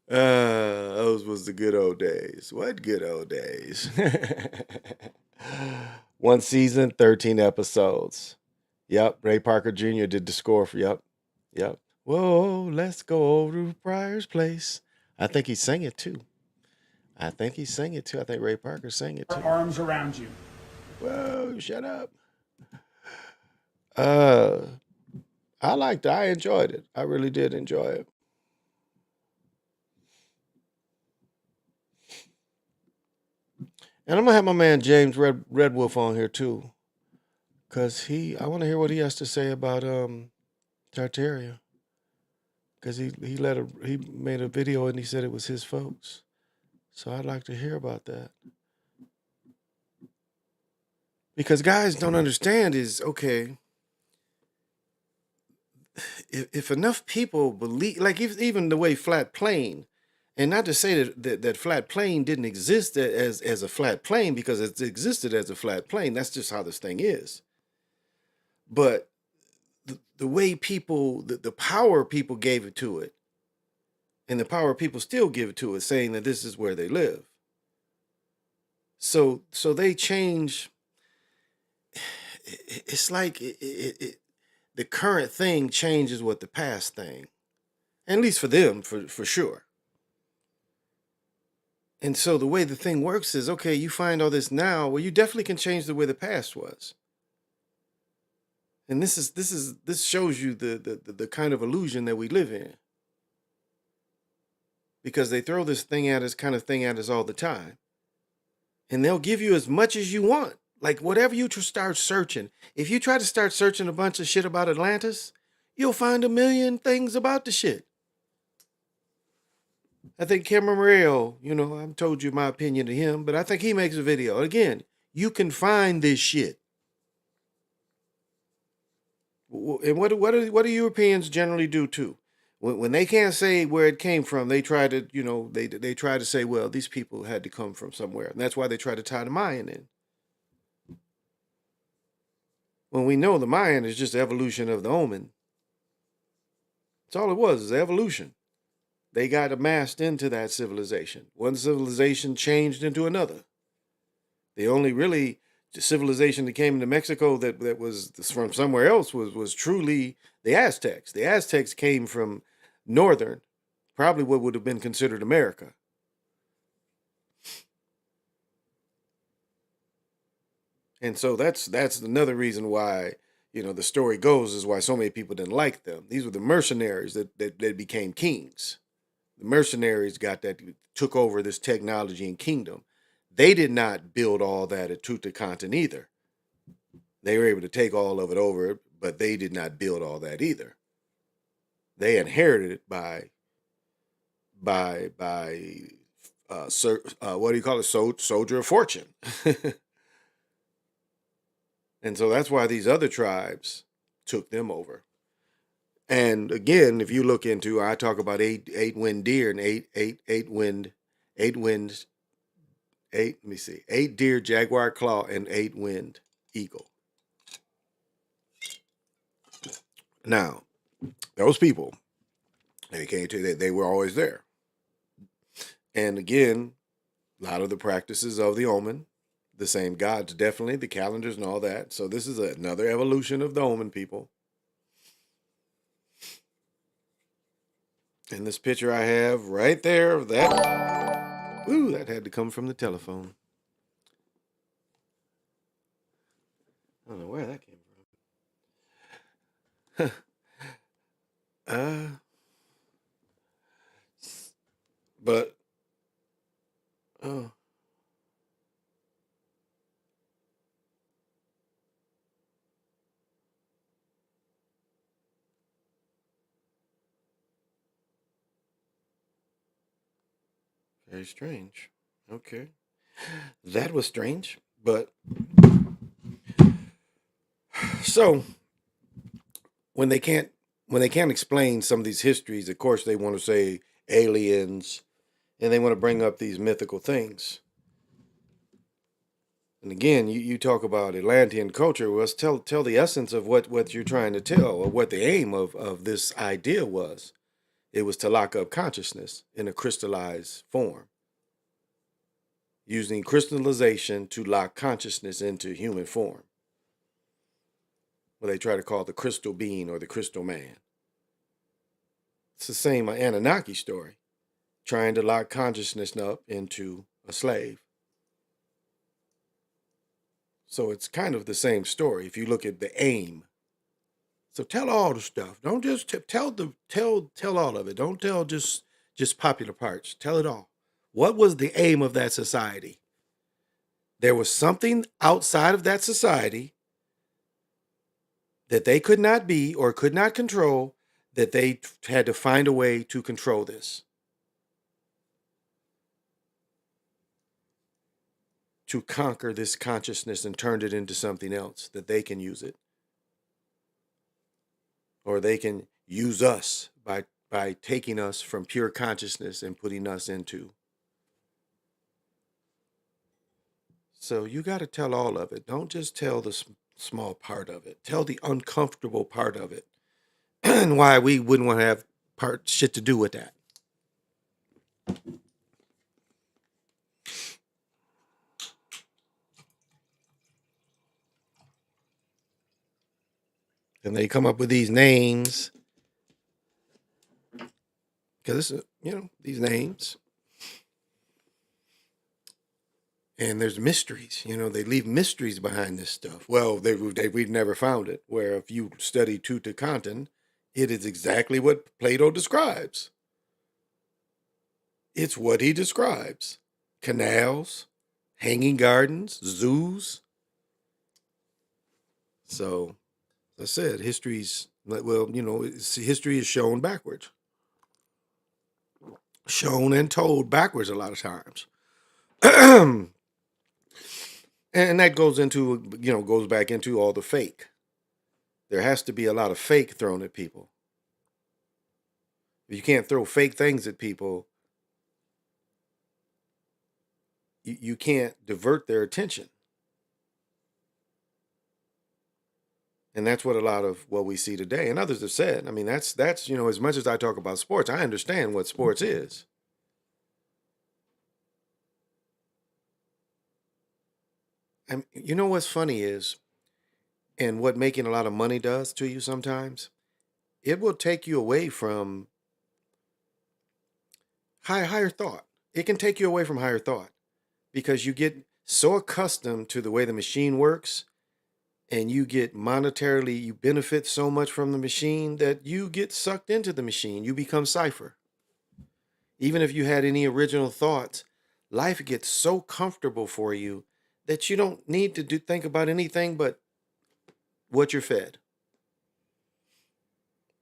Those was the good old days. What good old days. 1 season, 13 episodes. Yep, Ray Parker Jr. did the score for, yep. Whoa, let's go over to Pryor's place. I think he sang it too. I think Ray Parker sang it too. Arms around you. Whoa, shut up. I enjoyed it. I really did enjoy it. And I'm gonna have my man James Red Wolf on here too. Cause I wanna hear what he has to say about Tartaria. Cause he made a video and he said it was his folks. So I'd like to hear about that. Because guys don't understand is, okay, if enough people believe, like even the way Flat Plane, and not to say that Flat Plane didn't exist as a flat plane, because it existed as a flat plane. That's just how this thing is. But the way people, the power people gave it to it, and the power people still give it to it, saying that this is where they live. So they change. It's like the current thing changes with the past thing, at least for them, for sure. And so the way the thing works is, okay, you find all this now, well, you definitely can change the way the past was. And this shows you the kind of illusion that we live in. Because they throw this kind of thing at us all the time. And they'll give you as much as you want. Like whatever you start searching. If you try to start searching a bunch of shit about Atlantis, you'll find a million things about the shit. I think Cameron Morrell, I've told you my opinion of him, but I think he makes a video. Again, you can find this shit. And what do Europeans generally do too? When they can't say where it came from, they try to, they try to say, well, these people had to come from somewhere. And that's why they try to tie the Mayan in. When we know the Mayan is just the evolution of the Omen. That's all it was, is evolution. They got amassed into that civilization. One civilization changed into another. The only really civilization that came into Mexico that was from somewhere else was truly the Aztecs. The Aztecs came from northern, probably what would have been considered America. And so that's another reason why, the story goes is why so many people didn't like them. These were the mercenaries that became kings. The mercenaries took over this technology and kingdom. They did not build all that at Tutankhamun either. They were able to take all of it over, but they did not build all that either. They inherited it by what do you call it? Soldier of fortune. And so that's why these other tribes took them over. And again, if you look into, I talk about eight wind deer and eight deer, jaguar claw, and 8 wind eagle. Now, those people, they were always there. And again, a lot of the practices of the Omen, the same gods, definitely, the calendars and all that. So this is another evolution of the Omen people. And this picture I have right there, that had to come from the telephone. I don't know where that came from. But, oh. Very strange. Okay. That was strange, but so when they can't explain some of these histories, of course they want to say aliens and they want to bring up these mythical things. And again, you talk about Atlantean culture. Well, let's tell the essence of what you're trying to tell, or what the aim of this idea was. It was to lock up consciousness in a crystallized form, using crystallization to lock consciousness into human form. What they try to call the crystal being or the crystal man. It's the same Anunnaki story, trying to lock consciousness up into a slave. So it's kind of the same story if you look at the aim. So tell all the stuff. Don't just tell all of it. Don't tell just popular parts. Tell it all. What was the aim of that society? There was something outside of that society that they could not be or could not control, that they had to find a way to control this. To conquer this consciousness and turn it into something else, that they can use it. Or they can use us by taking us from pure consciousness and putting us into. So you got to tell all of it. Don't just tell the small part of it. Tell the uncomfortable part of it. And why we wouldn't want to have shit to do with that. And they come up with these names. Because it's, these names. And there's mysteries. They leave mysteries behind this stuff. Well, we've never found it. Where if you study Tutankhamun, it is exactly what Plato describes. It's what he describes. Canals, hanging gardens, zoos. So, as I said, history is shown backwards. shown and told backwards a lot of times. And that goes into, goes back into all the fake. There has to be a lot of fake thrown at people. If you can't throw fake things at people, you can't divert their attention. And that's what a lot of what we see today, and others have said. I mean, that's as much as I talk about sports, I understand what sports is. And you know what's funny is, and what making a lot of money does to you sometimes, it will take you away from higher thought. It can take you away from higher thought because you get so accustomed to the way the machine works, and you get monetarily, you benefit so much from the machine that you get sucked into the machine. You become Cypher. Even if you had any original thoughts, life gets so comfortable for you that you don't need to think about anything but what you're fed.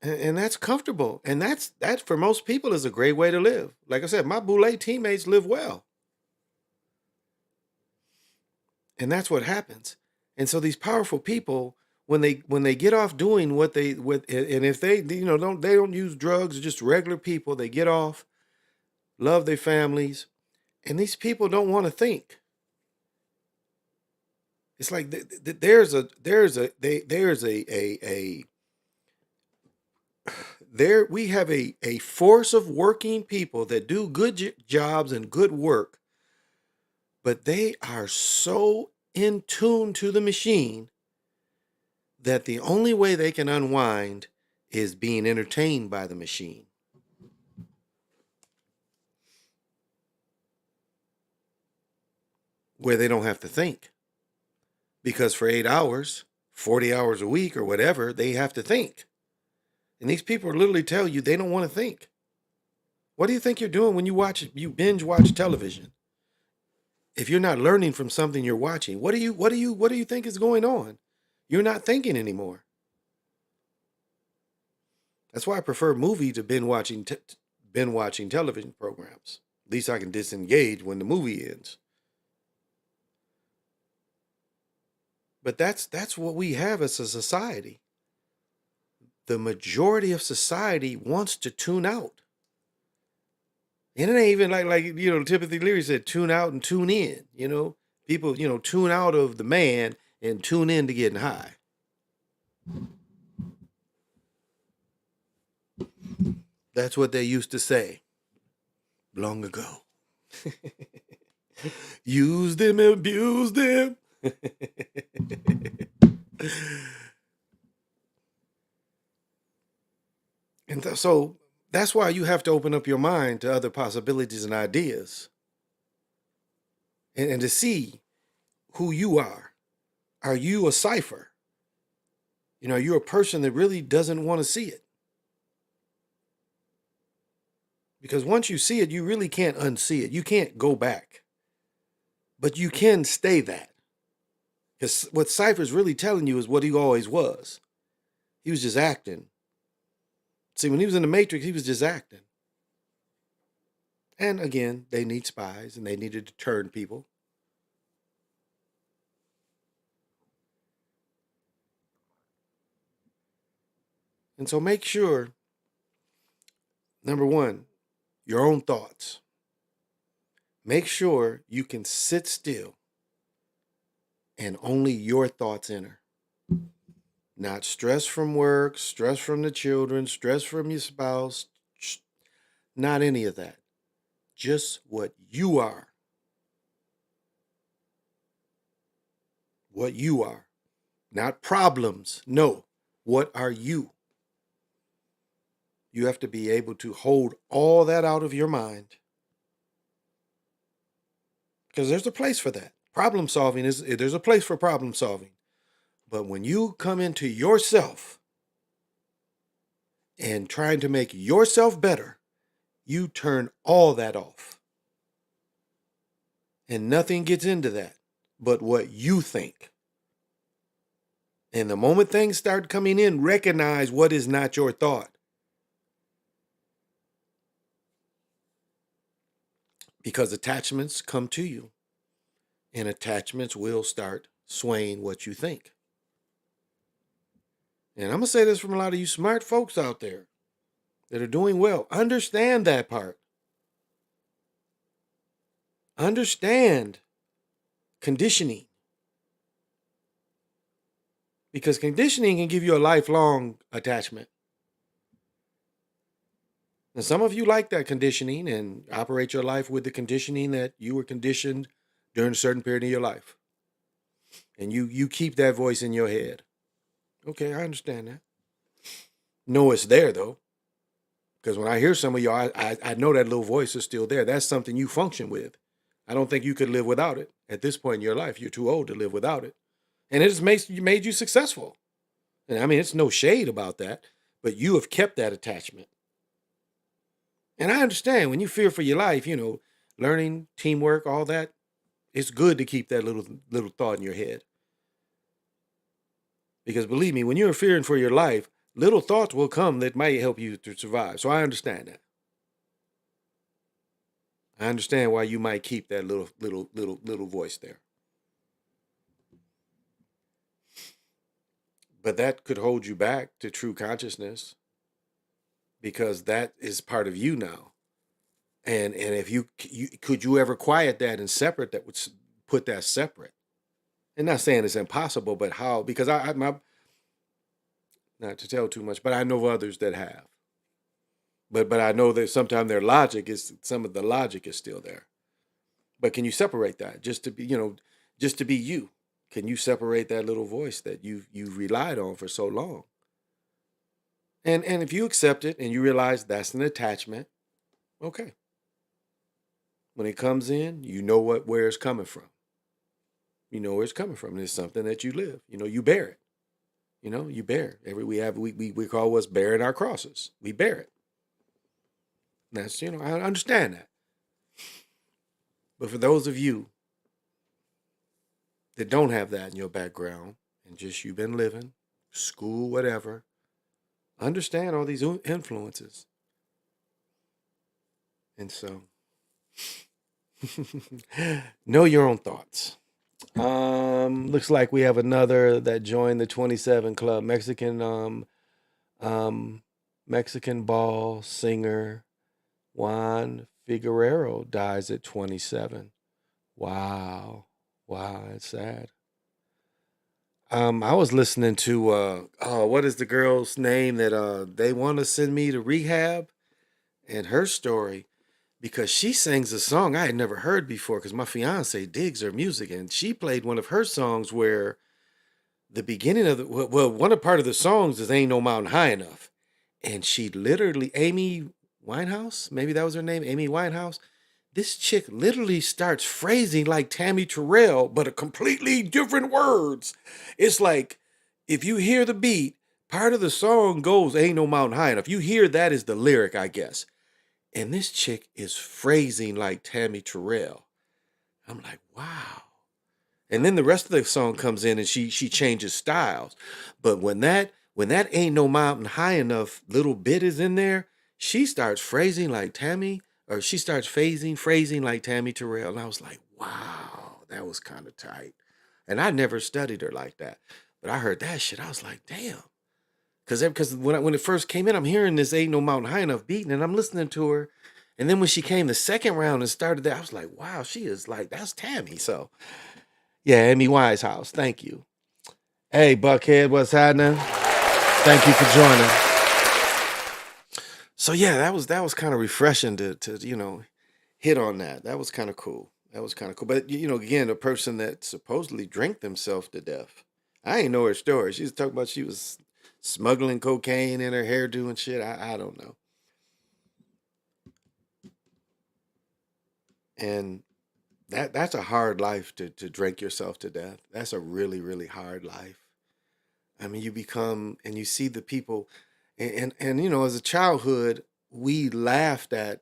And that's comfortable. And that for most people is a great way to live. Like I said, my Boulay teammates live well. And that's what happens. And so these powerful people, when they get off doing and if they don't use drugs, just regular people, they get off, love their families, and these people don't want to think. It's like we have a force of working people that do good jobs and good work, but they are so in tune to the machine that the only way they can unwind is being entertained by the machine. Where they don't have to think. Because for 8 hours, 40 hours a week or whatever, they have to think. And these people literally tell you they don't want to think. What do you think you're doing when you binge watch television? If you're not learning from something you're watching, what do you think is going on? You're not thinking anymore. That's why I prefer movie to binge watching television programs. At least I can disengage when the movie ends. But that's what we have as a society. The majority of society wants to tune out. And it ain't even like Timothy Leary said, tune out and tune in. People, tune out of the man and tune in to getting high. That's what they used to say long ago. Use them, abuse them. And so that's why you have to open up your mind to other possibilities and ideas and to see who you are. Are you a cipher? Are you a person that really doesn't want to see it? Because once you see it, you really can't unsee it. You can't go back. But you can stay that. Because what Cypher's really telling you is what he always was. He was just acting. See, when he was in the Matrix, he was just acting. And again, they need spies and they needed to turn people. And so make sure, number one, your own thoughts. Make sure you can sit still and only your thoughts enter. Not stress from work, stress from the children, stress from your spouse, not any of that. Just what you are. What you are. Not problems. No. What are you? You have to be able to hold all that out of your mind. Because there's a place for that. Problem solving there's a place for problem solving. But when you come into yourself and trying to make yourself better, you turn all that off. And nothing gets into that but what you think. And the moment things start coming in, recognize what is not your thought. because attachments come to you, and attachments will start swaying what you think. And I'm going to say this from a lot of you smart folks out there that are doing well. Understand that part. Understand conditioning. Because conditioning can give you a lifelong attachment. And some of you like that conditioning and operate your life with the conditioning that you were conditioned during a certain period of your life. And you keep that voice in your head. Okay, I understand that. No, it's there though. Because when I hear some of y'all, I know that little voice is still there. That's something you function with. I don't think you could live without it. At this point in your life, you're too old to live without it. And it has made you successful. And I mean, it's no shade about that, but you have kept that attachment. And I understand when you fear for your life, learning, teamwork, all that, it's good to keep that little thought in your head. Because believe me, when you're fearing for your life, little thoughts will come that might help you to survive. So I understand that. I understand why you might keep that little voice there. But that could hold you back to true consciousness, because that is part of you now. And if you could you ever quiet that and separate that, would put that separate. And not saying it's impossible, but how? Because not to tell too much, but I know others that have. But I know that sometimes some of the logic is still there. But can you separate that just to be you? Can you separate that little voice that you relied on for so long? And if you accept it and you realize that's an attachment, okay. When it comes in, you know where it's coming from. You know where it's coming from. And it's something that you live. You bear it. You bear it. We call what's bearing our crosses. We bear it. That's, I understand that. But for those of you that don't have that in your background and just you've been living, school, whatever, understand all these influences. And so, know your own thoughts. Looks like we have another that joined the 27 Club. Mexican ball singer Juan Figueroa dies at 27. Wow, it's sad. I was listening to what is the girl's name that they want to send me to rehab, and her story, because she sings a song I had never heard before, because my fiance digs her music, and she played one of her songs where the beginning of one part of the songs is "Ain't No Mountain High Enough," and she literally, Amy Winehouse, maybe that was her name, Amy Winehouse. This chick literally starts phrasing like Tammy Terrell, but a completely different words. It's like, if you hear the beat, part of the song goes, "Ain't no mountain high enough." You hear that is the lyric, I guess. And this chick is phrasing like Tammy Terrell. I'm like, wow. And then the rest of the song comes in and she changes styles. But when that "Ain't No Mountain High Enough" little bit is in there, she starts phrasing like Tammy, or she starts phrasing like Tammy Terrell. And I was like, wow, that was kind of tight. And I never studied her like that. But I heard that shit. I was like, damn. Because when it first came in, I'm hearing this "Ain't No Mountain High Enough" beat, and I'm listening to her. And then when she came the second round and started that, I was like, wow, she is like, that's Tammy. So, yeah, Amy Winehouse, thank you. Hey, Buckhead, what's happening? Thank you for joining. So yeah, that was kind of refreshing to hit on that. That was kind of cool. But again, a person that supposedly drank themselves to death. I ain't know her story. She was talking about she was smuggling cocaine in her hairdo and shit. I don't know. And that's a hard life to drink yourself to death. That's a really, really hard life. I mean, you become, and you see the people, and as a childhood, we laughed at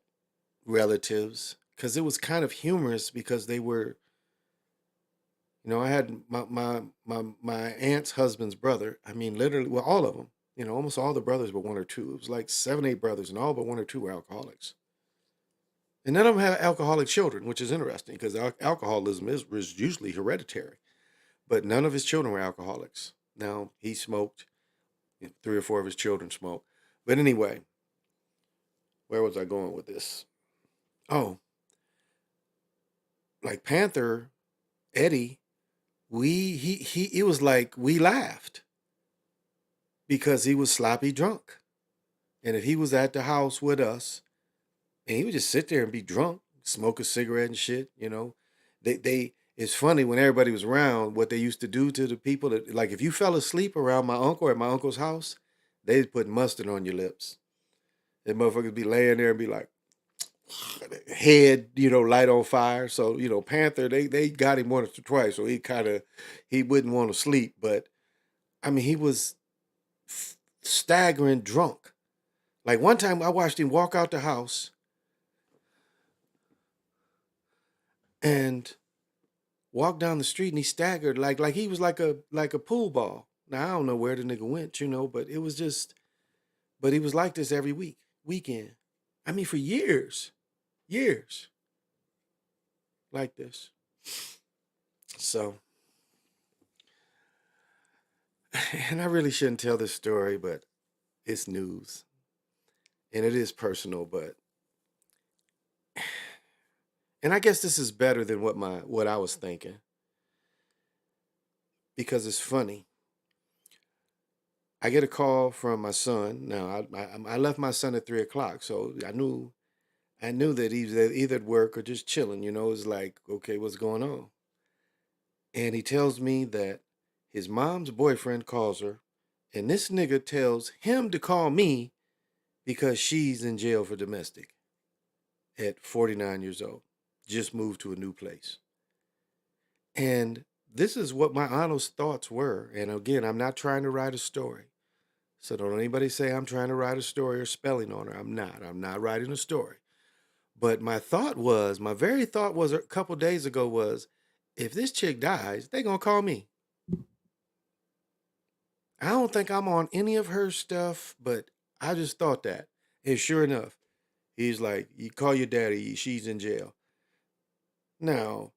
relatives because it was kind of humorous, because they were, I had my aunt's husband's brother. I mean, literally, well, all of them, almost all the brothers but one or two. It was like 7, 8 brothers, and all but one or two were alcoholics. And none of them have alcoholic children, which is interesting because alcoholism is usually hereditary. But none of his children were alcoholics. Now, he smoked. 3 or 4 of his children smoked. But anyway, where was I going with this? Oh, like Panther, Eddie, it was like we laughed because he was sloppy drunk. And if he was at the house with us, and he would just sit there and be drunk, smoke a cigarette and shit, you know. It's funny when everybody was around what they used to do to the people that, like, if you fell asleep around my uncle at my uncle's house, they'd put mustard on your lips. And motherfuckers be laying there and be like, head, light on fire. So, Panther, they got him once or twice, so he wouldn't want to sleep. But I mean, he was staggering drunk. Like one time I watched him walk out the house and walk down the street, and he staggered like he was like a pool ball. Now I don't know where the nigga went, but it was just, but he was like this every weekend. I mean, for years, like this. So, and I really shouldn't tell this story, but it's news, and it is personal, but. And I guess this is better than what I was thinking, because it's funny. I get a call from my son. Now I left my son at 3:00, so I knew that he was either at work or just chilling. It's like, okay, what's going on? And he tells me that his mom's boyfriend calls her, and this nigga tells him to call me because she's in jail for domestic at 49 years old. Just moved to a new place. And this is what my honest thoughts were. And again, I'm not trying to write a story. So don't anybody say I'm trying to write a story or spelling on her. I'm not. I'm not writing a story. But my very thought was a couple days ago was, if this chick dies, they gonna call me. I don't think I'm on any of her stuff, but I just thought that. And sure enough, he's like, you call your daddy, she's in jail. Now,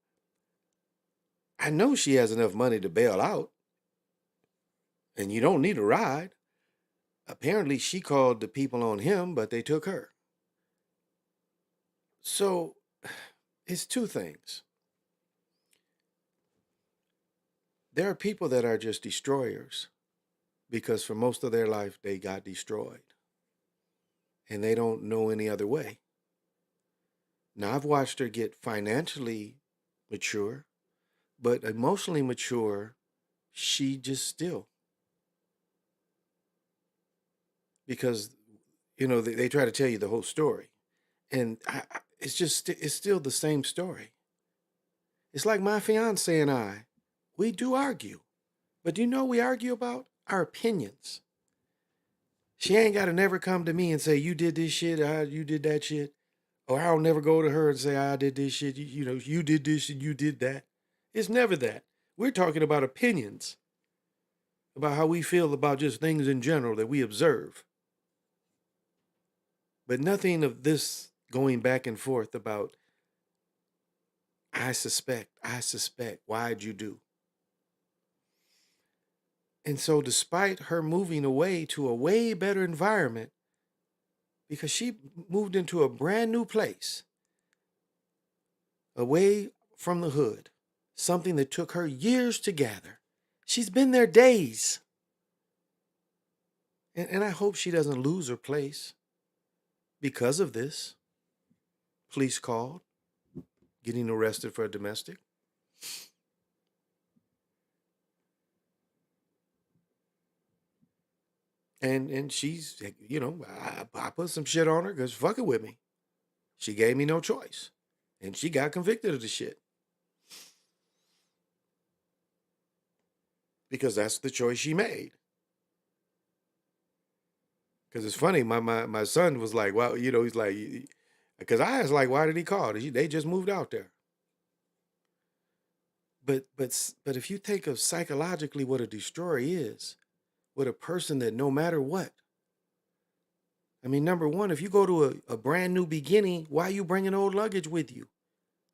I know she has enough money to bail out, and you don't need a ride. Apparently, she called the people on him, but they took her. So, it's two things. There are people that are just destroyers because for most of their life, they got destroyed, and they don't know any other way. Now, I've watched her get financially mature, but emotionally mature, she just still. Because, they try to tell you the whole story. And it's still the same story. It's like my fiance and I, we do argue. But do you know what we argue about? Our opinions. She ain't got to never come to me and say, you did this shit, you did that shit. Or I'll never go to her and say, I did this shit, you did this and you did that. It's never that. We're talking about opinions, about how we feel about just things in general that we observe. But nothing of this going back and forth about, I suspect, why'd you do? And so despite her moving away to a way better environment, because she moved into a brand new place, away from the hood, something that took her years to gather. She's been there days. And I hope she doesn't lose her place because of this. Police called, getting arrested for a domestic. And she's, I put some shit on her because fucking with me. She gave me no choice. And she got convicted of the shit. Because that's the choice she made. Because it's funny, my son was like, well, he's like, because I was like, why did he call? They just moved out there. But if you think of psychologically what a destroyer is, with a person that no matter what, I mean, number one, if you go to a brand new beginning, why are you bringing old luggage with you?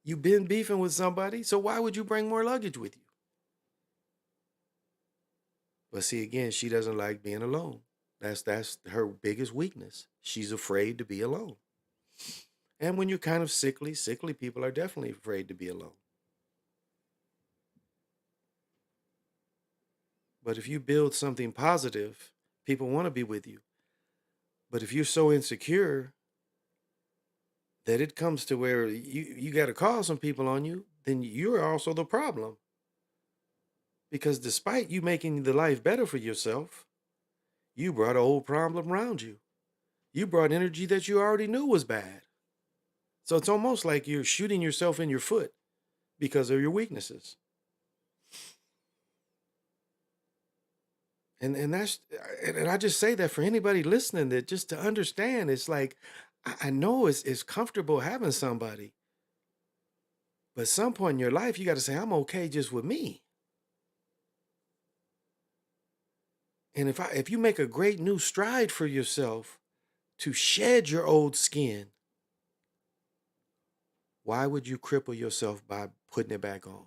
You've been beefing with somebody, so why would you bring more luggage with you? But see, again, she doesn't like being alone. That's her biggest weakness. She's afraid to be alone. And when you're kind of sickly people are definitely afraid to be alone. But if you build something positive, people want to be with you. But if you're so insecure that it comes to where you got to call some people on you, then you're also the problem. Because despite you making the life better for yourself, you brought an old problem around you. You brought energy that you already knew was bad. So it's almost like you're shooting yourself in your foot because of your weaknesses. And I just say that for anybody listening, that just to understand, it's like, I know it's comfortable having somebody, but at some point in your life, you got to say, I'm okay just with me. And if you make a great new stride for yourself to shed your old skin, why would you cripple yourself by putting it back on?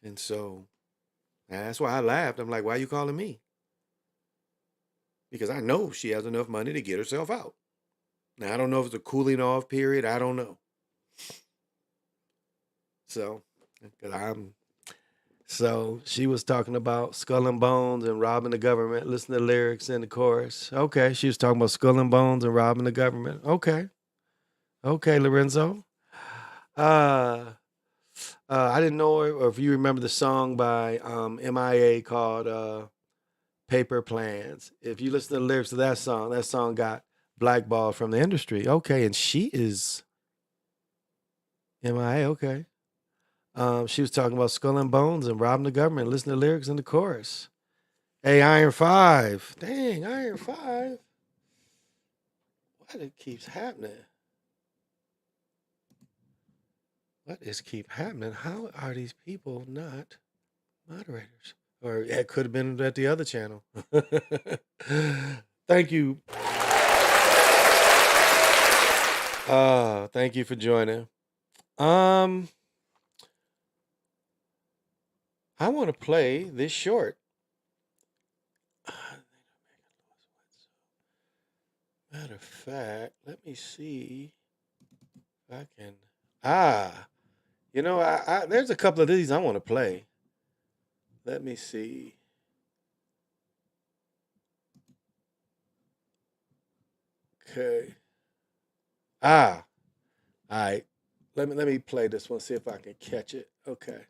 And so that's why I laughed. I'm like, why are you calling me? Because I know she has enough money to get herself out. Now, I don't know if it's a cooling off period. I don't know. So she was talking about Skull and Bones and robbing the government. Listen to the lyrics in the chorus. Okay, she was talking about Skull and Bones and robbing the government. Okay, Lorenzo. I didn't know or if you remember the song by MIA called Paper Plans. If you listen to the lyrics of that song got blackballed from the industry. Okay, and she is MIA. Okay. She was talking about Skull and Bones and robbing the government. Listen to the lyrics in the chorus. Hey, Iron 5. Dang, Iron 5. Why it keeps happening? What is keep happening? How are these people not moderators? Or it could have been at the other channel. Thank you. Thank you for joining. I want to play this short. Matter of fact, let me see if I can. You know, I there's a couple of these I want to play. Let me see. Okay. All right. Let me play this one, see if I can catch it. Okay.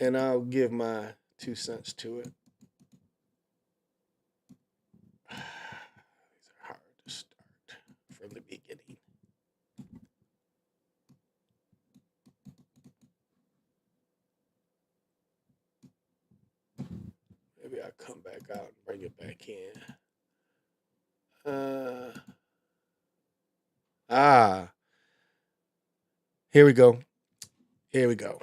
And I'll give my 2 cents to it. These are hard to start from the beginning. Maybe I'll come back out and bring it back in. Here we go. Here we go.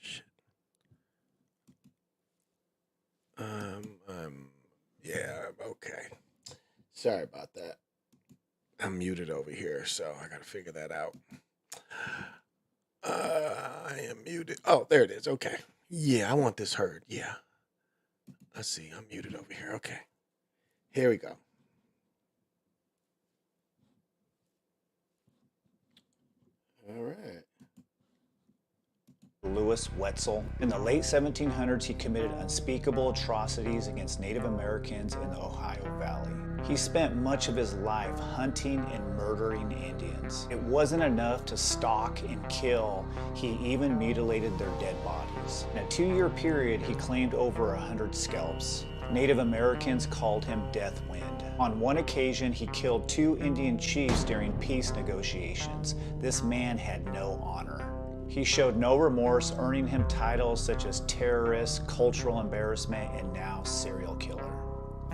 Shit. Yeah, okay. Sorry about that. I'm muted over here, so I gotta figure that out. I am muted. Oh, there it is. Okay. Yeah, I want this heard. Yeah. Let's see. I'm muted over here. Okay. Here we go. All right. Louis Wetzel. In the late 1700s, he committed unspeakable atrocities against Native Americans in the Ohio Valley. He spent much of his life hunting and murdering Indians. It wasn't enough to stalk and kill. He even mutilated their dead bodies. In a 2-year period, he claimed over 100 scalps. Native Americans called him Death Wind. On one occasion, he killed 2 Indian chiefs during peace negotiations. This man had no honor. He showed no remorse, earning him titles such as terrorist, cultural embarrassment, and now serial killer.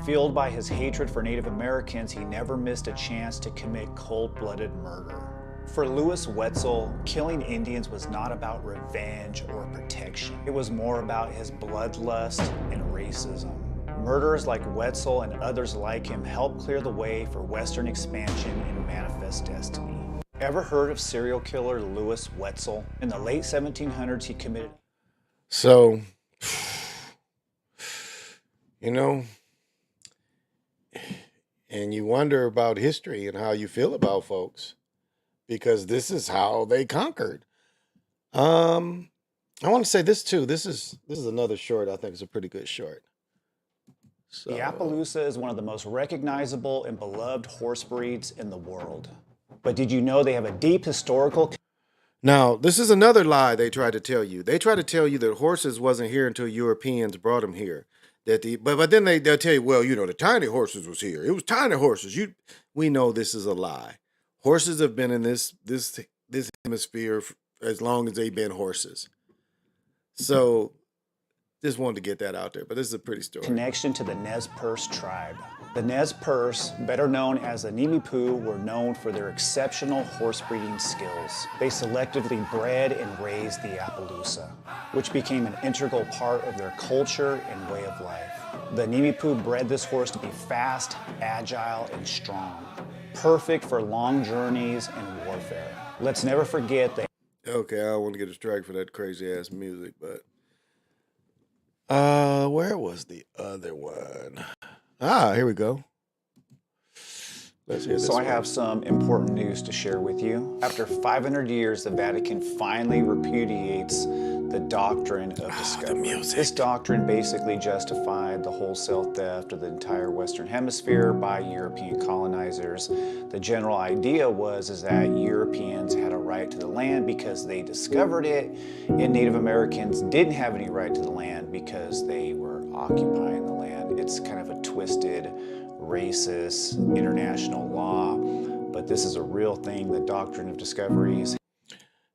Fueled by his hatred for Native Americans, he never missed a chance to commit cold-blooded murder. For Louis Wetzel, killing Indians was not about revenge or protection. It was more about his bloodlust and racism. Murderers like Wetzel and others like him helped clear the way for Western expansion and manifest destiny. Ever heard of serial killer Louis Wetzel? In the late 1700s, he committed... So, you know, and you wonder about history and how you feel about folks, because this is how they conquered. I want to say this too. This is another short. I think it's a pretty good short. So, The Appaloosa is one of the most recognizable and beloved horse breeds in the world. But did you know they have a deep historical... Now, this is another lie they try to tell you. They try to tell you that horses wasn't here until Europeans brought them here. But then they'll tell you, well, you know, the tiny horses was here. It was tiny horses. We know this is a lie. Horses have been in this hemisphere as long as they've been horses. So just wanted to get that out there, but this is a pretty story. Connection to the Nez Perce tribe. The Nez Perce, better known as the Nimipu, were known for their exceptional horse breeding skills. They selectively bred and raised the Appaloosa, which became an integral part of their culture and way of life. The Nimipu bred this horse to be fast, agile, and strong, perfect for long journeys and warfare. Let's never forget that. Okay, I don't want to get a strike for that crazy ass music, but where was the other one? Here we go. Let's hear this. So I have some important news to share with you. After 500 years, the Vatican finally repudiates the doctrine of discovery. This doctrine basically justified the wholesale theft of the entire Western Hemisphere by European colonizers. The general idea is that Europeans had a right to the land because they discovered it, and Native Americans didn't have any right to the land because they were occupying the land. It's kind of a twisted, racist, international law, but this is a real thing, the doctrine of discoveries.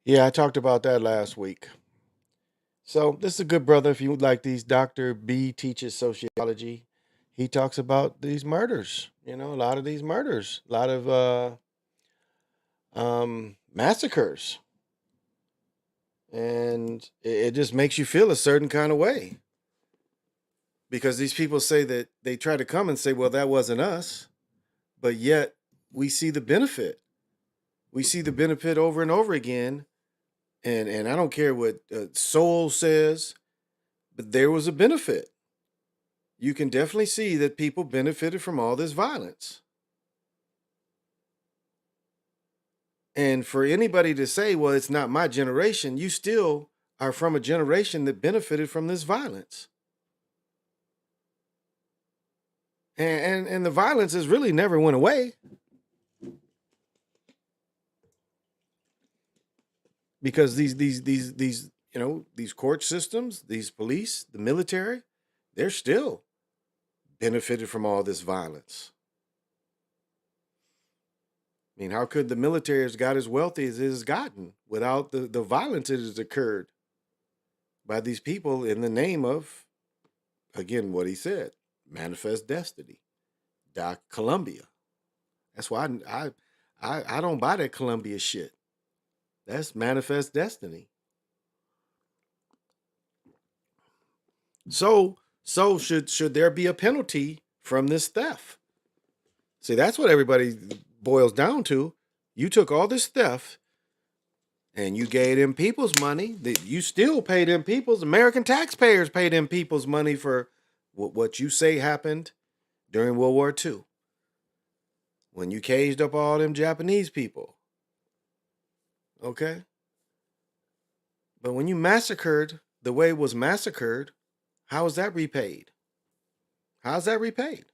Yeah, I talked about that last week. So this is a good brother. If you would like these, Dr. B teaches sociology. He talks about these murders, you know, a lot of these murders, a lot of massacres. And it just makes you feel a certain kind of way. Because these people say that they try to come and say, well, that wasn't us. But yet we see the benefit. We see the benefit over and over again. And I don't care what Soul says, but there was a benefit. You can definitely see that people benefited from all this violence. And for anybody to say, well, it's not my generation, you still are from a generation that benefited from this violence. And the violence has really never went away. Because these you know, these court systems, these police, the military, they're still benefited from all this violence. I mean, how could the military have got as wealthy as it has gotten without the violence that has occurred by these people in the name of, again, what he said, manifest destiny, Columbia. That's why I don't buy that Columbia shit. That's manifest destiny. So should there be a penalty from this theft? See, that's what everybody boils down to. You took all this theft and you gave them people's money. You still pay them people's, American taxpayers pay them people's money for what you say happened during World War II. When you caged up all them Japanese people. Okay? But when you massacred the way it was massacred, how is that repaid? How's that repaid?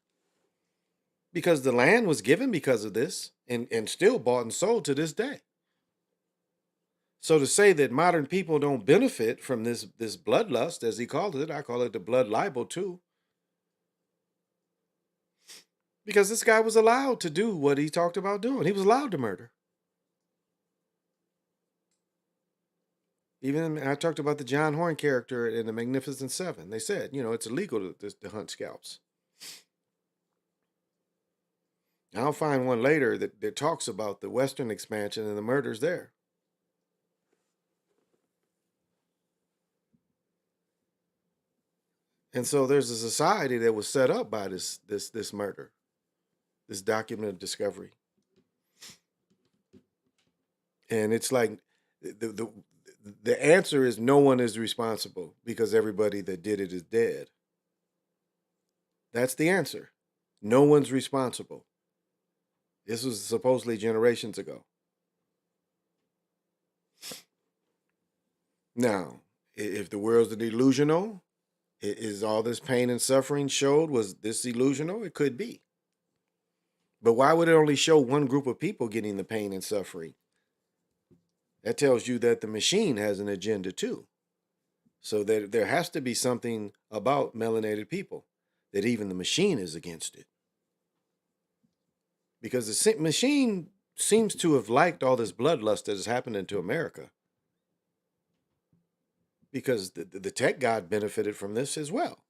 Because the land was given because of this and still bought and sold to this day. So to say that modern people don't benefit from this bloodlust, as he called it, I call it the blood libel too. Because this guy was allowed to do what he talked about doing. He was allowed to murder. Even I talked about the John Horn character in The Magnificent Seven. They said, you know, it's illegal to hunt scalps. I'll find one later that talks about the Western expansion and the murders there. And so there's a society that was set up by this murder, this document of discovery. And it's like the answer is no one is responsible because everybody that did it is dead. That's the answer. No one's responsible. This was supposedly generations ago. Now, if the world's delusional, is all this pain and suffering showed, was this delusional? It could be. But why would it only show one group of people getting the pain and suffering? That tells you that the machine has an agenda too. So that there has to be something about melanated people, that even the machine is against it. Because the machine seems to have liked all this bloodlust that is happening to America. Because the tech god benefited from this as well.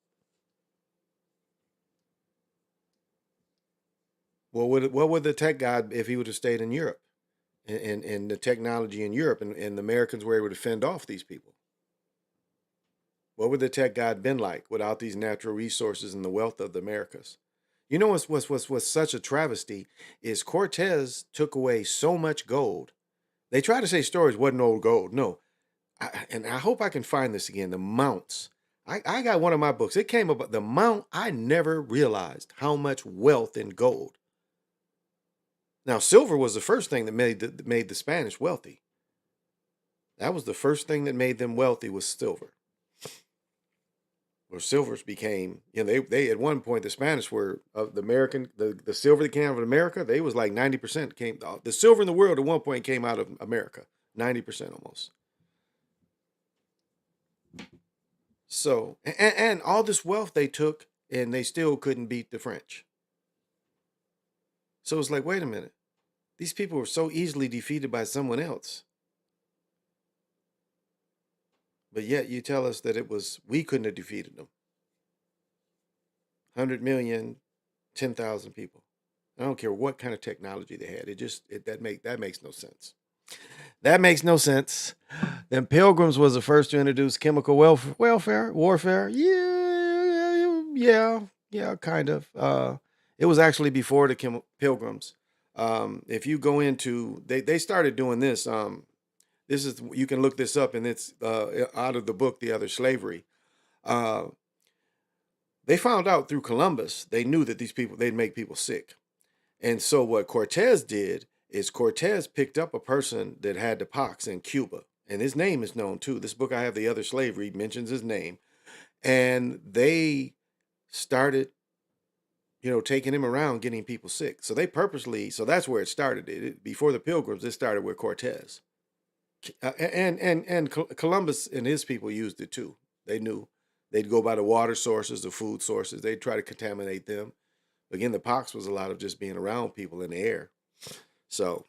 What would the tech god, if he would have stayed in Europe and the technology in Europe and the Americans were able to fend off these people? What would the tech god been like without these natural resources and the wealth of the Americas? You know what's such a travesty is Cortez took away so much gold. They try to say storage wasn't old gold. No. And I hope I can find this again, the mounts. I got one of my books. It came about the mount. I never realized how much wealth in gold. Now, silver was the first thing that made the Spanish wealthy. That was the first thing that made them wealthy was silver. Or silvers became, they at one point, the Spanish were of the American, the silver that came out of America, they was like 90% came, the silver in the world at one point came out of America, 90% almost. So, and all this wealth they took and they still couldn't beat the French. So it's like, wait a minute, these people were so easily defeated by someone else. But yet you tell us that we couldn't have defeated them. 100 million, 10,000 people. I don't care what kind of technology they had. That makes no sense. That makes no sense. Then Pilgrims was the first to introduce chemical warfare. Yeah, kind of. It was actually before the Pilgrims. If you go into, they started doing this. This is, you can look this up, and it's out of the book, The Other Slavery. They found out through Columbus, they knew that these people, they'd make people sick. And so what Cortez did is Cortez picked up a person that had the pox in Cuba. And his name is known too. This book I have, The Other Slavery, mentions his name. And they started, taking him around, getting people sick. So they purposely, so that's where it started. Before the Pilgrims, it started with Cortez. And Columbus and his people used it too. They knew they'd go by the water sources, the food sources. They'd try to contaminate them. Again, the pox was a lot of just being around people in the air. So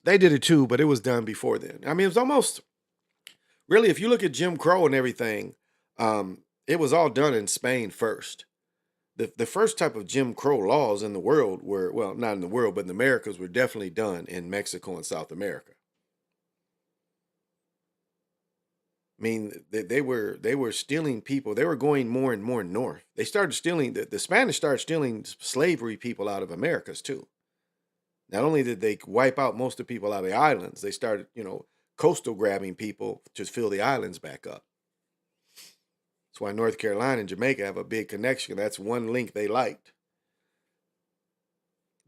they did it too, but it was done before then. I mean, it was almost really, if you look at Jim Crow and everything, it was all done in Spain first. The first type of Jim Crow laws in the world were, well, not in the world, but in the Americas were definitely done in Mexico and South America. I mean, they were stealing people. They were going more and more north. They started stealing, the Spanish started stealing slavery people out of Americas too. Not only did they wipe out most of the people out of the islands, they started, coastal grabbing people to fill the islands back up. That's why North Carolina and Jamaica have a big connection. That's one link they liked.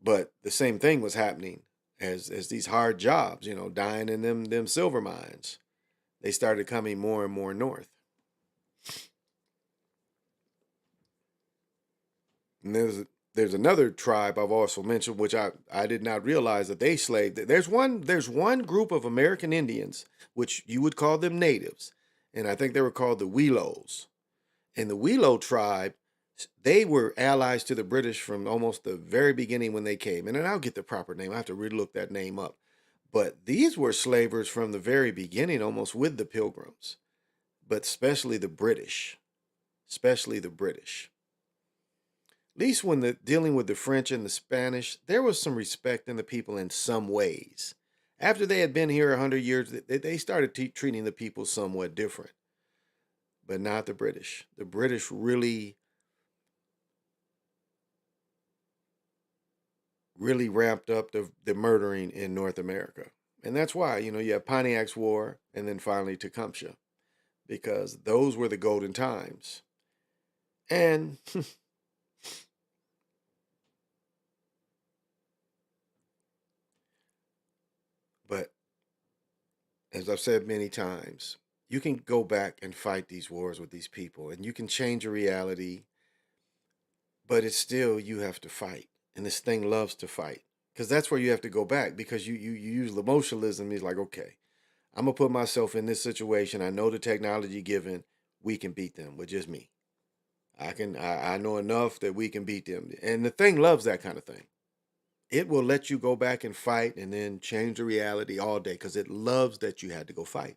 But the same thing was happening as these hard jobs, dying in them silver mines. They started coming more and more north. And there's another tribe I've also mentioned, which I did not realize that they slaved. There's one group of American Indians, which you would call them natives, and I think they were called the Wheelos. And the Wheelo tribe, they were allies to the British from almost the very beginning when they came. And then I'll get the proper name. I have to relook that name up. But these were slavers from the very beginning, almost with the Pilgrims, but especially the British. especially the British. At least when dealing with the French and the Spanish, there was some respect in the people in some ways. After they had been here 100 years, they started treating the people somewhat different. But not the British. The British really ramped up the murdering in North America. And that's why, you have Pontiac's War and then finally Tecumseh, because those were the golden times. And but as I've said many times, you can go back and fight these wars with these people and you can change your reality, but it's still, you have to fight. And this thing loves to fight, because that's where you have to go back, because you use emotionalism. He's like, okay, I'm going to put myself in this situation. I know the technology given, we can beat them with just me. I know enough that we can beat them. And the thing loves that kind of thing. It will let you go back and fight and then change the reality all day, because it loves that you had to go fight.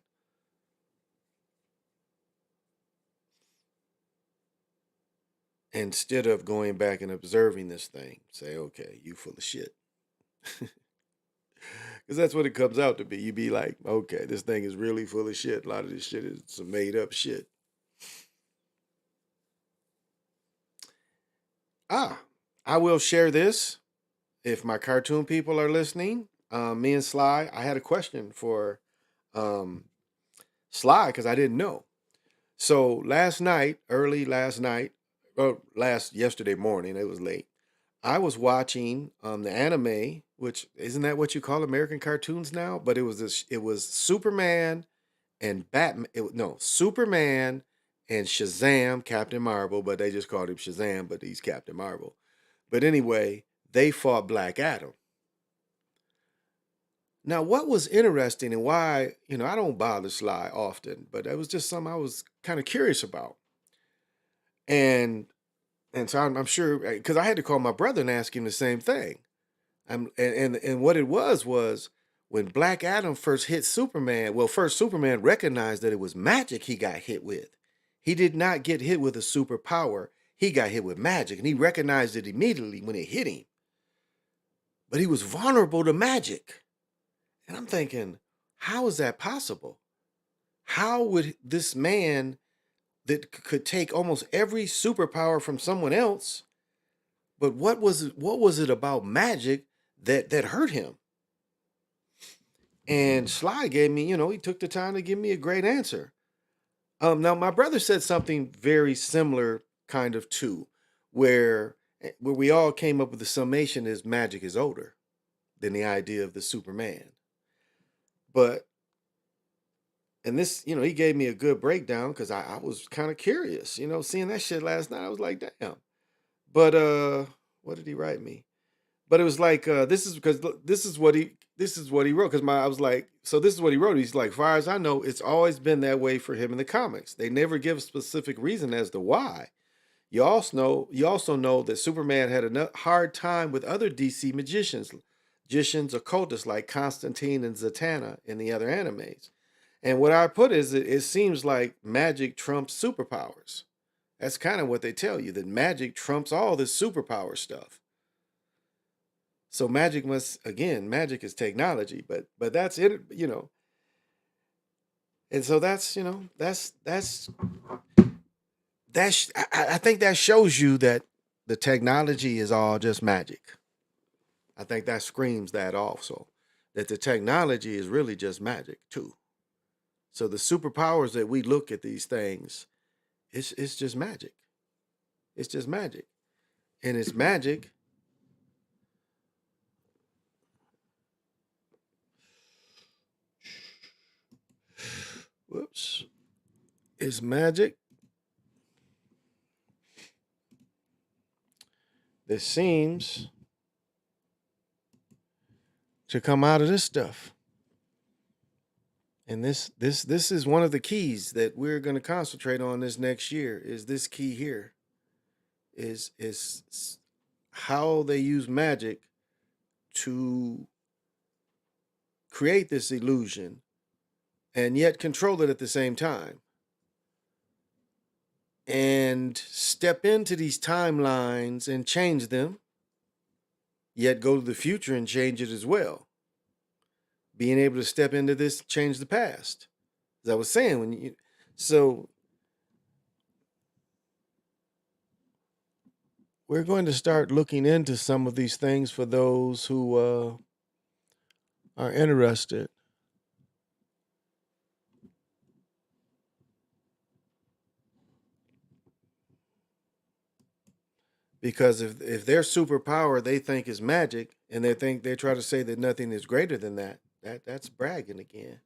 Instead of going back and observing this thing, say, okay, you full of shit. Because that's what it comes out to be. You be like, okay, this thing is really full of shit. A lot of this shit is some made up shit. I will share this if my cartoon people are listening. Me and Sly, I had a question for Sly because I didn't know. So early last night, yesterday morning, it was late. I was watching the anime, which isn't that what you call American cartoons now? But it was Superman and Batman. Superman and Shazam, Captain Marvel, but they just called him Shazam, but he's Captain Marvel. But anyway, they fought Black Adam. Now, what was interesting and why, I don't bother Sly often, but it was just something I was kind of curious about. And so I'm sure, because I had to call my brother and ask him the same thing. And what it was when Black Adam first hit Superman, first Superman recognized that it was magic he got hit with. He did not get hit with a superpower. He got hit with magic, and he recognized it immediately when it hit him. But he was vulnerable to magic. And I'm thinking, how is that possible? How would this man that could take almost every superpower from someone else, but what was it about magic that hurt him? And Sly gave me, he took the time to give me a great answer. Now my brother said something very similar kind of too, where we all came up with the summation is magic is older than the idea of the Superman. And this, he gave me a good breakdown because I was kind of curious, seeing that shit last night. I was like, damn. But what did he write me? But it was like, this is what he wrote. Because I was like, so this is what he wrote. He's like, far as I know, it's always been that way for him in the comics. They never give a specific reason as to why. You also know that Superman had a hard time with other DC magicians, occultists like Constantine and Zatanna in the other animes. And what I put is it seems like magic trumps superpowers. That's kind of what they tell you, that magic trumps all this superpower stuff. So magic is technology, but that's it, And so that's, I think that shows you that the technology is all just magic. I think that screams that also, that the technology is really just magic too. So the superpowers that we look at these things, it's just magic. It's just magic. And it's magic. Whoops. It's magic that seems to come out of this stuff. And this is one of the keys that we're going to concentrate on this next year, is this key here. Is how they use magic to create this illusion and yet control it at the same time. and step into these timelines and change them, yet go to the future and change it as well. Being able to step into this, change the past. As I was saying, so we're going to start looking into some of these things for those who are interested. Because if their superpower they think is magic, and they try to say that nothing is greater than that's bragging again.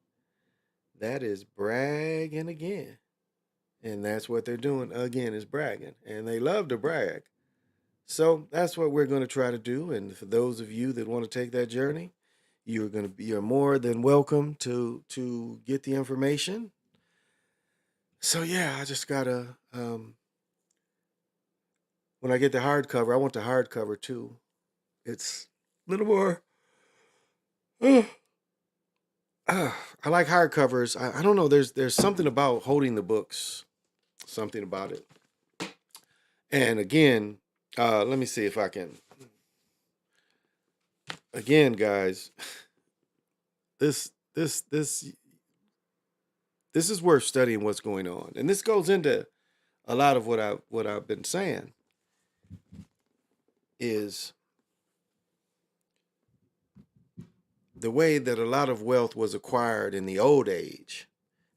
That is bragging again. And that's what they're doing again, is bragging. And they love to brag. So that's what we're going to try to do. And for those of you that want to take that journey, you're more than welcome to get the information. So yeah, I just gotta when I get the hardcover, I want the hardcover too. It's a little more. I like hardcovers. I don't know. There's something about holding the books, something about it. And again, let me see if I can. Again, guys, this is worth studying what's going on, and this goes into a lot of what I've been saying. Is the way that a lot of wealth was acquired in the old age.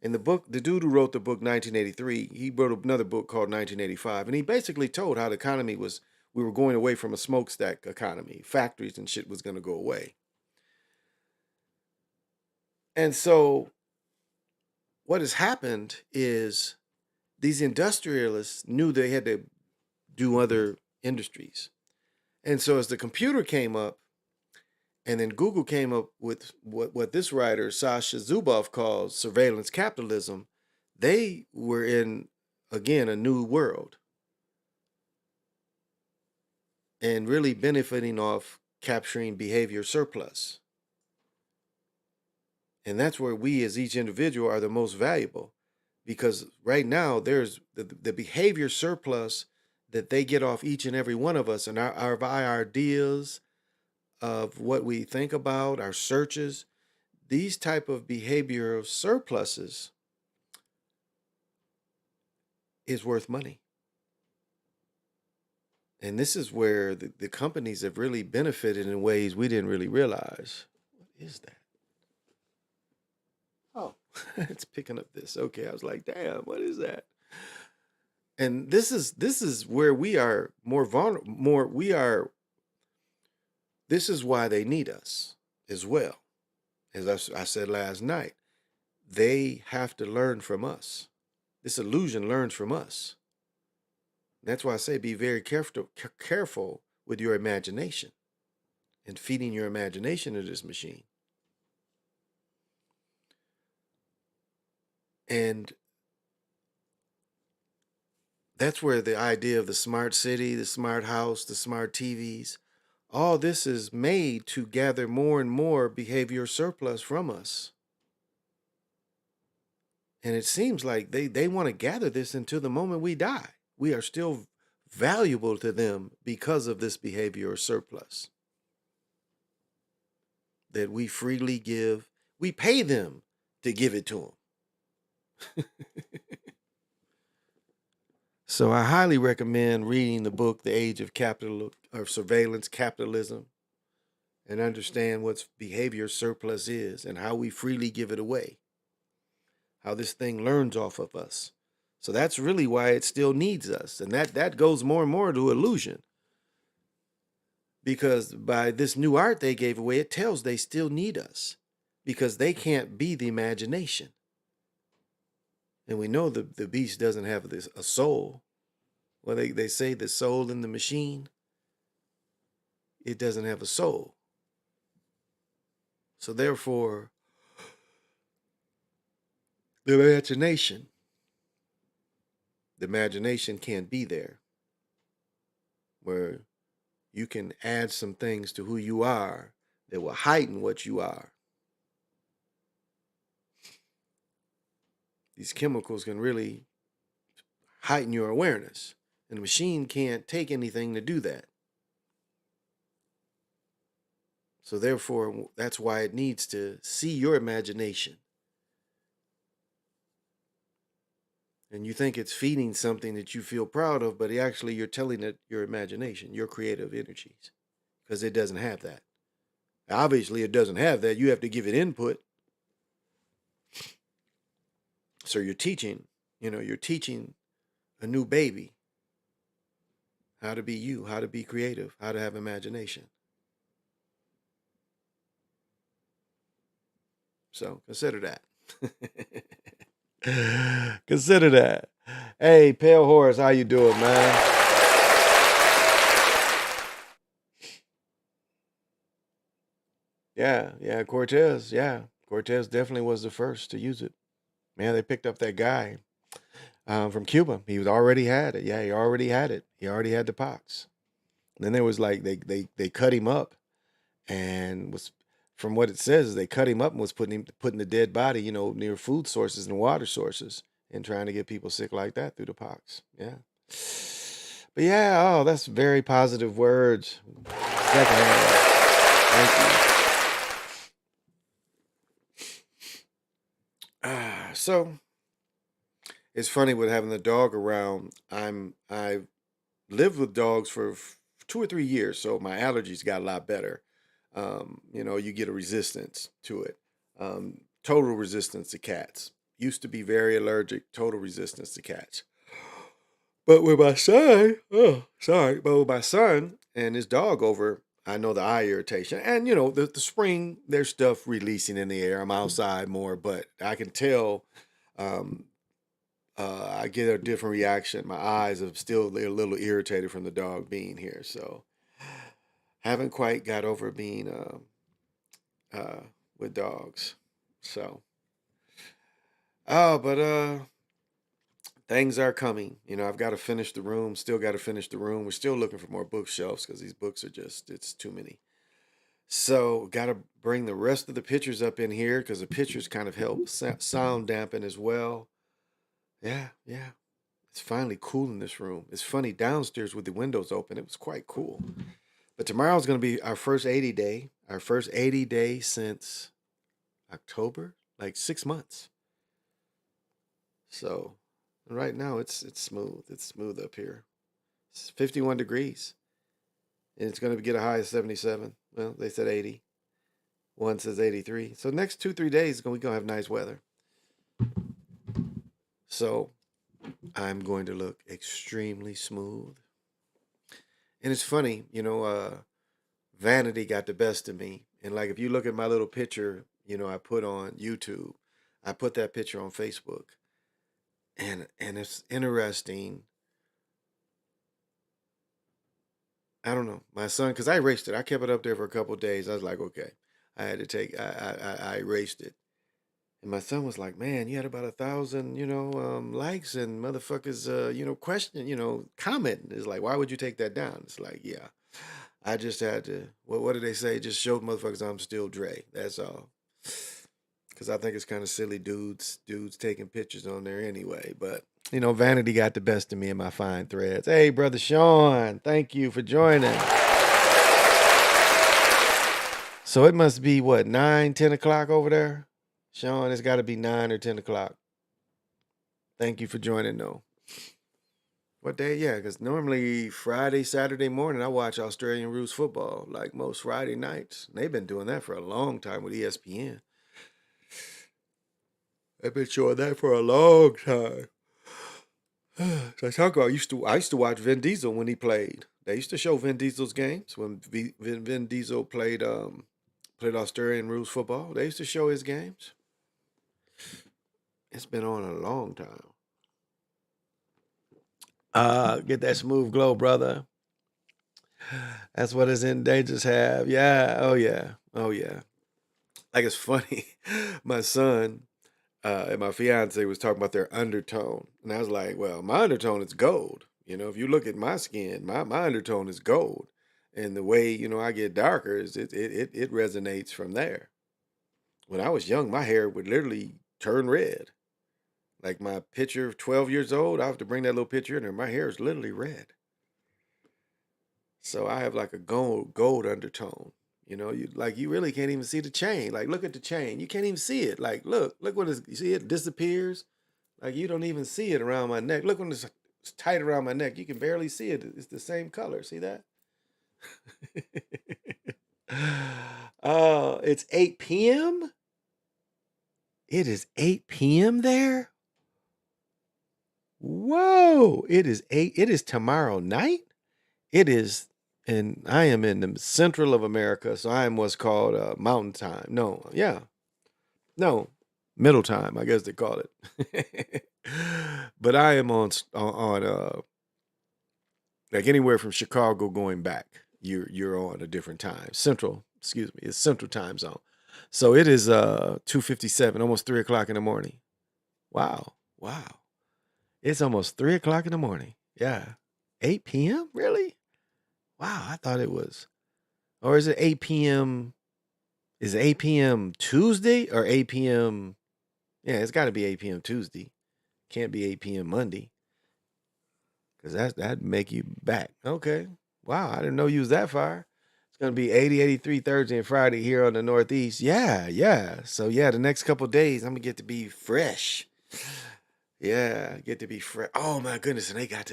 In the book, the dude who wrote the book 1983, he wrote another book called 1985, and he basically told how the economy was, we were going away from a smokestack economy. Factories and shit was going to go away. And so what has happened is these industrialists knew they had to do other industries. And so as the computer came up, and then Google came up with what this writer, Sasha Zuboff, calls surveillance capitalism, they were in, again, a new world. And really benefiting off capturing behavior surplus. And that's where we as each individual are the most valuable. Because right now, there's the behavior surplus that they get off each and every one of us, and our ideas of what we think about, our searches, these type of behavioral surpluses is worth money. And this is where the companies have really benefited in ways we didn't really realize. What is that? Oh, it's picking up this. Okay, I was like, damn, what is that? And this is where we are more vulnerable. This is why they need us as well. As I said last night, they have to learn from us. This illusion learns from us. That's why I say be very careful with your imagination and feeding your imagination into this machine. And that's where the idea of the smart city, the smart house, the smart TVs, all this is made to gather more and more behavior surplus from us. And it seems like they want to gather this until the moment we die. We are still valuable to them because of this behavior surplus that we freely give. We pay them to give it to them. So I highly recommend reading the book, The Age of Capital or Surveillance Capitalism, and understand what behavior surplus is and how we freely give it away. How this thing learns off of us. So that's really why it still needs us. And that goes more and more to illusion. Because by this new art they gave away, it tells they still need us. Because they can't be the imagination. And we know the beast doesn't have a soul. Well, they say the soul in the machine, it doesn't have a soul. So therefore, the imagination can't be there. Where you can add some things to who you are that will heighten what you are. These chemicals can really heighten your awareness. And the machine can't take anything to do that. So therefore, that's why it needs to see your imagination. And you think it's feeding something that you feel proud of, but actually you're telling it your imagination, your creative energies, because it doesn't have that. Obviously, it doesn't have that. You have to give it input. So you're teaching a new baby how to be you, how to be creative, how to have imagination. So consider that. Consider that. Hey, Pale Horse, how you doing, man? Yeah, Cortez. Yeah, Cortez definitely was the first to use it. Man, they picked up that guy from Cuba. He was already had it. Yeah, he already had it. He already had the pox. And then there was like they cut him up, and was, from what it says, they cut him up and was putting the dead body, near food sources and water sources, and trying to get people sick like that through the pox. Yeah. But yeah, that's very positive words. Secondhand. Thank you. So it's funny with having the dog around. I've lived with dogs for 2 or 3 years, so my allergies got a lot better. You get a resistance to it. Total resistance to cats. Used to be very allergic, total resistance to cats. But with my son, but with my son and his dog over, I know the eye irritation. And, the spring, there's stuff releasing in the air. I'm outside more, but I can tell I get a different reaction. My eyes are still a little irritated from the dog being here. So haven't quite got over being with dogs. So, but things are coming. I've got to finish the room. Still got to finish the room. We're still looking for more bookshelves because these books are it's too many. So got to bring the rest of the pictures up in here because the pictures kind of help sound dampen as well. Yeah. It's finally cool in this room. It's funny, downstairs with the windows open, it was quite cool. But tomorrow's going to be our first 80 day. Our first 80 day since October, like 6 months. So right now it's smooth. It's smooth up here. It's 51 degrees. And it's going to get a high of 77. Well, they said 80. One says 83. So next 2-3 days we're going to have nice weather. So I'm going to look extremely smooth. And it's funny, vanity got the best of me. And like if you look at my little picture, I put on YouTube, I put that picture on Facebook. And it's interesting. I don't know. My son, because I erased it. I kept it up there for a couple of days. I was like, okay. I had to take, I erased it. And my son was like, man, you had about 1,000, likes and motherfuckers, question, comment. It's like, why would you take that down? It's like, yeah, I just had to, what did they say? Just show motherfuckers I'm still Dre. That's all. Because I think it's kind of silly dudes taking pictures on there anyway. But, vanity got the best of me in my fine threads. Hey, Brother Sean, thank you for joining. So it must be, 9, 10 o'clock over there? Sean, it's got to be 9 or 10 o'clock. Thank you for joining, though. What day? Yeah, because normally Friday, Saturday morning, I watch Australian rules football, like most Friday nights. They've been doing that for a long time with ESPN. They've been showing that for a long time. So I talk about, I used to watch Vin Diesel when he played. They used to show Vin Diesel's games when Vin Diesel played Australian rules football. They used to show his games. It's been on a long time. Get that smooth glow, brother. That's what his endangered have. Yeah. Oh yeah. Like, it's funny. My son and my fiance was talking about their undertone, and I was like, well, my undertone is gold. If you look at my skin, my undertone is gold, and the way I get darker is it resonates from there. When I was young, my hair would literally turn red. Like my picture, 12 years old, I have to bring that little picture in there. My hair is literally red. So I have like a gold undertone. You really can't even see the chain. Like, look at the chain. You can't even see it. Like, look what you see it disappears. Like, you don't even see it around my neck. Look when it's tight around my neck. You can barely see it. It's the same color. See that? It's 8 p.m. It is 8 p.m. there. Whoa! It is tomorrow night. It is, and I am in the central of America, so I am what's called mountain time. No, middle time, I guess they call it. But I am on like anywhere from Chicago going back. You're on a different time. It's central time zone. So it is 2:57, almost 3 o'clock in the morning. Wow. It's almost 3 o'clock in the morning. Yeah. 8 p.m. Really? Wow, I thought it was. Or is it 8 p.m.? Is it 8 p.m. Tuesday or 8 p.m.? Yeah, it's got to be 8 p.m. Tuesday. Can't be 8 p.m. Monday. Because that'd make you back. Okay. Wow, I didn't know you was that far. It's going to be 80, 83 Thursday and Friday here on the Northeast. Yeah. So, yeah, the next couple days, I'm going to get to be fresh. Yeah, get to be fresh. Oh, my goodness. And they got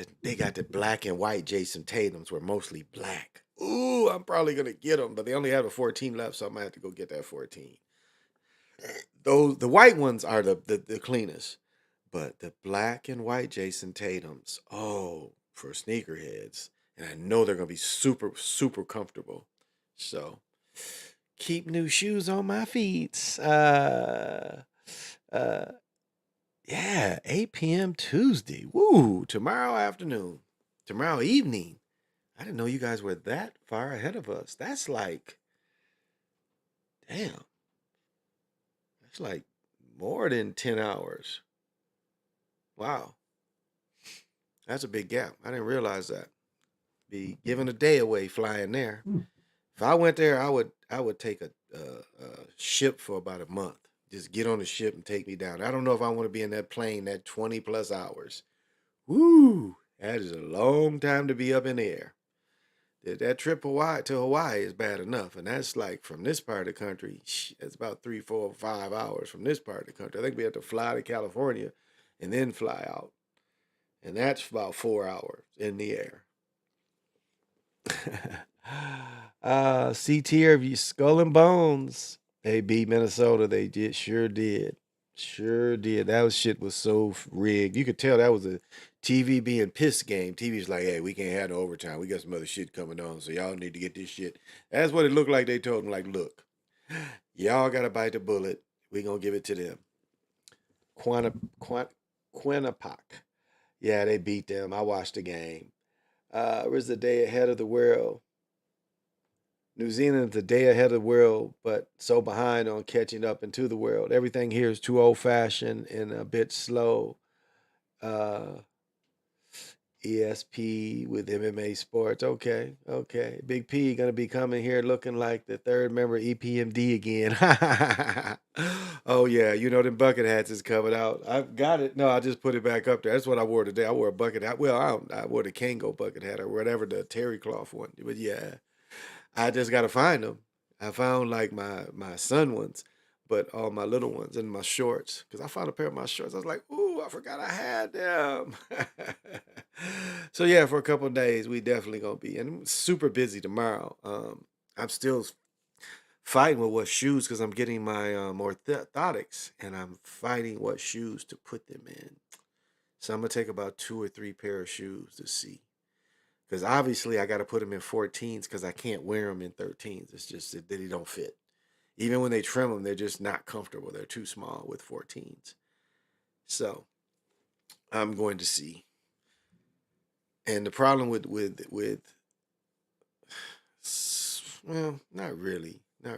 the black and white Jason Tatums were mostly black. Ooh, I'm probably going to get them, but they only have a 14 left, so I might have to go get that 14. The white ones are the cleanest, but the black and white Jason Tatums, for sneakerheads, and I know they're going to be super, super comfortable. So, keep new shoes on my feet. Yeah, 8 p.m. Tuesday. Woo, tomorrow afternoon. Tomorrow evening. I didn't know you guys were that far ahead of us. That's like, damn. That's like more than 10 hours. Wow. That's a big gap. I didn't realize that. Be giving a day away flying there. If I went there, I would take a ship for about a month. Just get on the ship and take me down. I don't know if I want to be in that plane that 20 plus hours. Woo! That is a long time to be up in the air. That trip to Hawaii is bad enough. And that's like from this part of the country, it's about 3, 4, 5 hours from this part of the country. I think we have to fly to California and then fly out. And that's about 4 hours in the air. CT of Skull and Bones. They beat Minnesota. They sure did. That shit was so rigged. You could tell that was a TV being pissed game. TV's like, hey, we can't have no overtime. We got some other shit coming on, so y'all need to get this shit. That's what it looked like. They told them, like, look, y'all got to bite the bullet. We going to give it to them. Quinnipiac. Yeah, they beat them. I watched the game. Where's the day ahead of the world? New Zealand's a day ahead of the world, but so behind on catching up into the world. Everything here is too old-fashioned and a bit slow. ESP with MMA sports. Okay. Big P going to be coming here looking like the third member of EPMD again. Oh, yeah. You know them bucket hats is coming out. I've got it. No, I just put it back up there. That's what I wore today. I wore a bucket hat. Well, I wore the Kango bucket hat or whatever, the terry cloth one. But, yeah. I just got to find them. I found like my son ones, but all my little ones and my shorts. Because I found a pair of my shorts. I was like, ooh, I forgot I had them. So yeah, for a couple of days, we definitely going to be. And I'm super busy tomorrow. I'm still fighting with what shoes because I'm getting my orthotics. And I'm fighting what shoes to put them in. So I'm going to take about 2 or 3 pair of shoes to see. Because obviously I got to put them in 14s because I can't wear them in 13s. It's just that they don't fit. Even when they trim them, they're just not comfortable. They're too small with 14s. So I'm going to see. And the problem with well, not really. I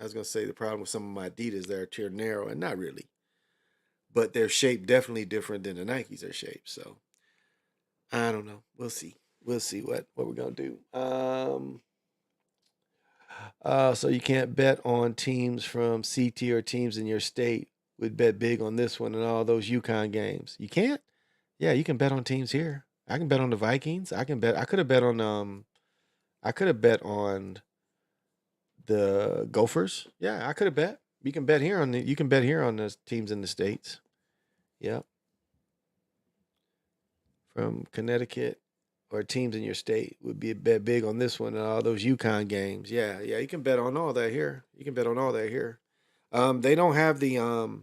was going to say the problem with some of my Adidas, they're too narrow, and not really. But their shape definitely different than the Nikes are shaped. So I don't know. We'll see. We'll see what we're going to do. So you can't bet on teams from CT or teams in your state. would bet big on this one and all those UConn games. You can't? Yeah, you can bet on teams here. I can bet on the Vikings. I could have bet on the Gophers. Yeah, I could have bet. You can bet here on the teams in the States. Yep. From Connecticut or teams in your state would be a bet big on this one and all those UConn games. Yeah, you can bet on all that here. They don't have the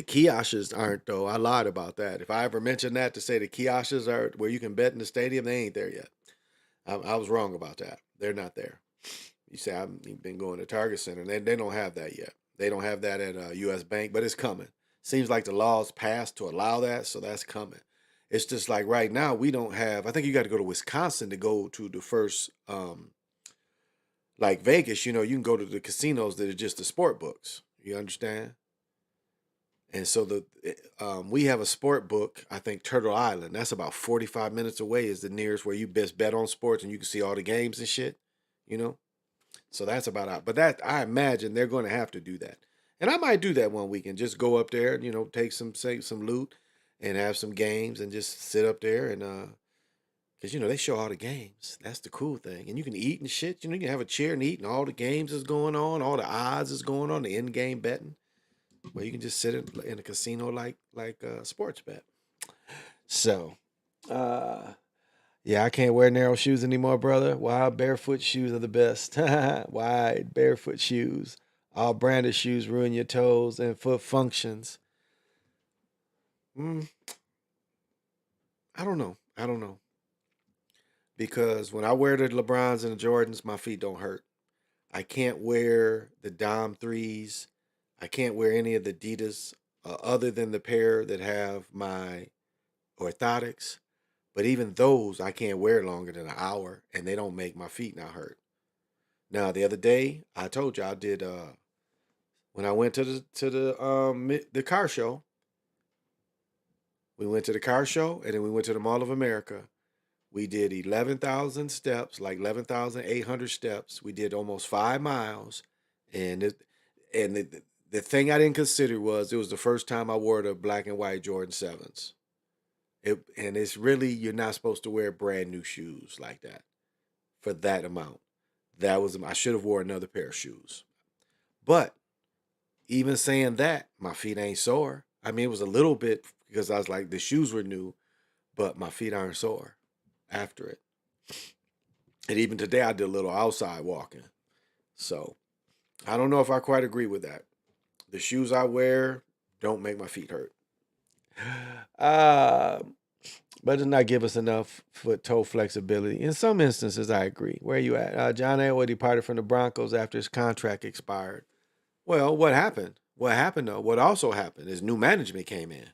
kiosks aren't though. I lied about that. If I ever mentioned that to say the kiosks are where you can bet in the stadium, they ain't there yet. I was wrong about that. They're not there. You say I've been going to Target Center. They don't have that yet. They don't have that at U.S. Bank, but it's coming. Seems like the law's passed to allow that, so that's coming. It's just like right now we don't have. I think you got to go to Wisconsin to go to the first, like Vegas. You know, you can go to the casinos that are just the sport books. You understand? And so we have a sport book. I think Turtle Island. That's about 45 minutes away. Is the nearest where you best bet on sports and you can see all the games and shit. You know, so that's about out. But that I imagine they're going to have to do that. And I might do that one weekend. Just go up there and, you know, take some loot and have some games and just sit up there and because, you know, they show all the games. That's the cool thing. And you can eat and shit. You know, you can have a chair and eat and all the games is going on. All the odds is going on. The in-game betting. Where you can just sit in a casino like sports bet. So, yeah, I can't wear narrow shoes anymore, brother. Wide barefoot shoes are the best. Wide barefoot shoes. All branded shoes ruin your toes and foot functions. I don't know. Because when I wear the LeBrons and the Jordans, my feet don't hurt. I can't wear the Dom 3s. I can't wear any of the Adidas other than the pair that have my orthotics. But even those I can't wear longer than an hour, and they don't make my feet not hurt. Now, the other day, I told you I did when I went to the car show. We went to the car show, and then we went to the Mall of America. We did 11,000 steps, like 11,800 steps. We did almost 5 miles, and the thing I didn't consider was it was the first time I wore the black and white Jordan 7s. And it's really, you're not supposed to wear brand new shoes like that for that amount. I should have wore another pair of shoes. But even saying that, my feet ain't sore. I mean, it was a little bit because I was like, the shoes were new, but my feet aren't sore after it. And even today I did a little outside walking. So I don't know if I quite agree with that. The shoes I wear don't make my feet hurt. But does not give us enough foot-toe flexibility. In some instances, I agree. Where are you at? John Elway departed from the Broncos after his contract expired. Well, what happened? What happened, though? What also happened is new management came in.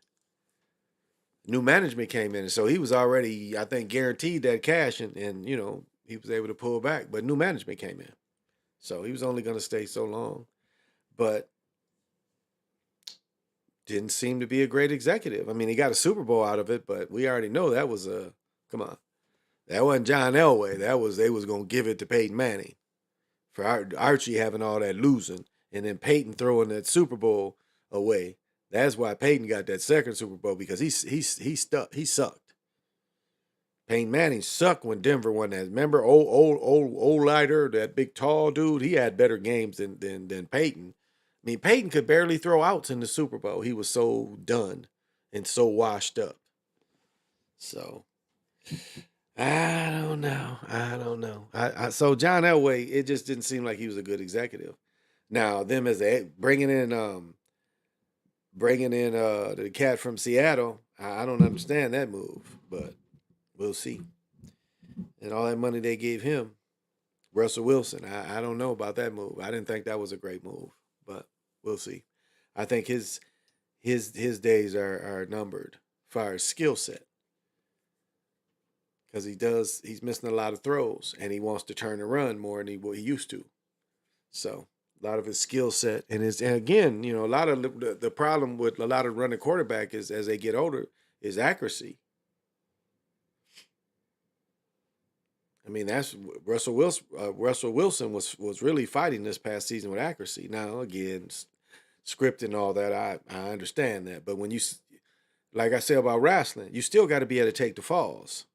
And so he was already, I think, guaranteed that cash, and you know, he was able to pull back. But new management came in. So he was only going to stay so long. But didn't seem to be a great executive. I mean, he got a Super Bowl out of it, but we already know that was come on. That wasn't John Elway. They was going to give it to Peyton Manning for Archie having all that losing and then Peyton throwing that Super Bowl away. That's why Peyton got that second Super Bowl, because he sucked. Peyton Manning sucked when Denver won that. Remember old Leiter, that big tall dude? He had better games than Peyton. I mean, Peyton could barely throw outs in the Super Bowl. He was so done and so washed up. So, I don't know. So John Elway, it just didn't seem like he was a good executive. Now, them as bringing in the cat from Seattle, I don't understand that move, but we'll see. And all that money they gave him, Russell Wilson, I don't know about that move. I didn't think that was a great move. But we'll see. I think his days are numbered as far as skill set. Because he's missing a lot of throws, and he wants to turn and run more than he used to. So a lot of his skill set and again, you know, a lot of the problem with a lot of running quarterback is as they get older is accuracy. I mean, that's Russell Wilson was really fighting this past season with accuracy. Now, again, script and all that. I understand that. But when like I say about wrestling, you still got to be able to take the falls.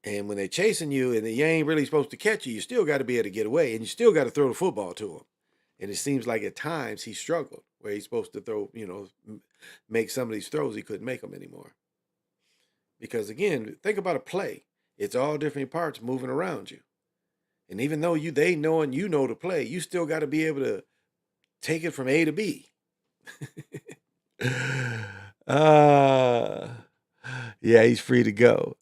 And when they're chasing you and you ain't really supposed to catch you, you still got to be able to get away, and you still got to throw the football to him. And it seems like at times he struggled where he's supposed to throw, make some of these throws, he couldn't make them anymore. Because again, think about a play. It's all different parts moving around you. And even though they know and you know the play, you still got to be able to take it from A to B. Yeah, he's free to go.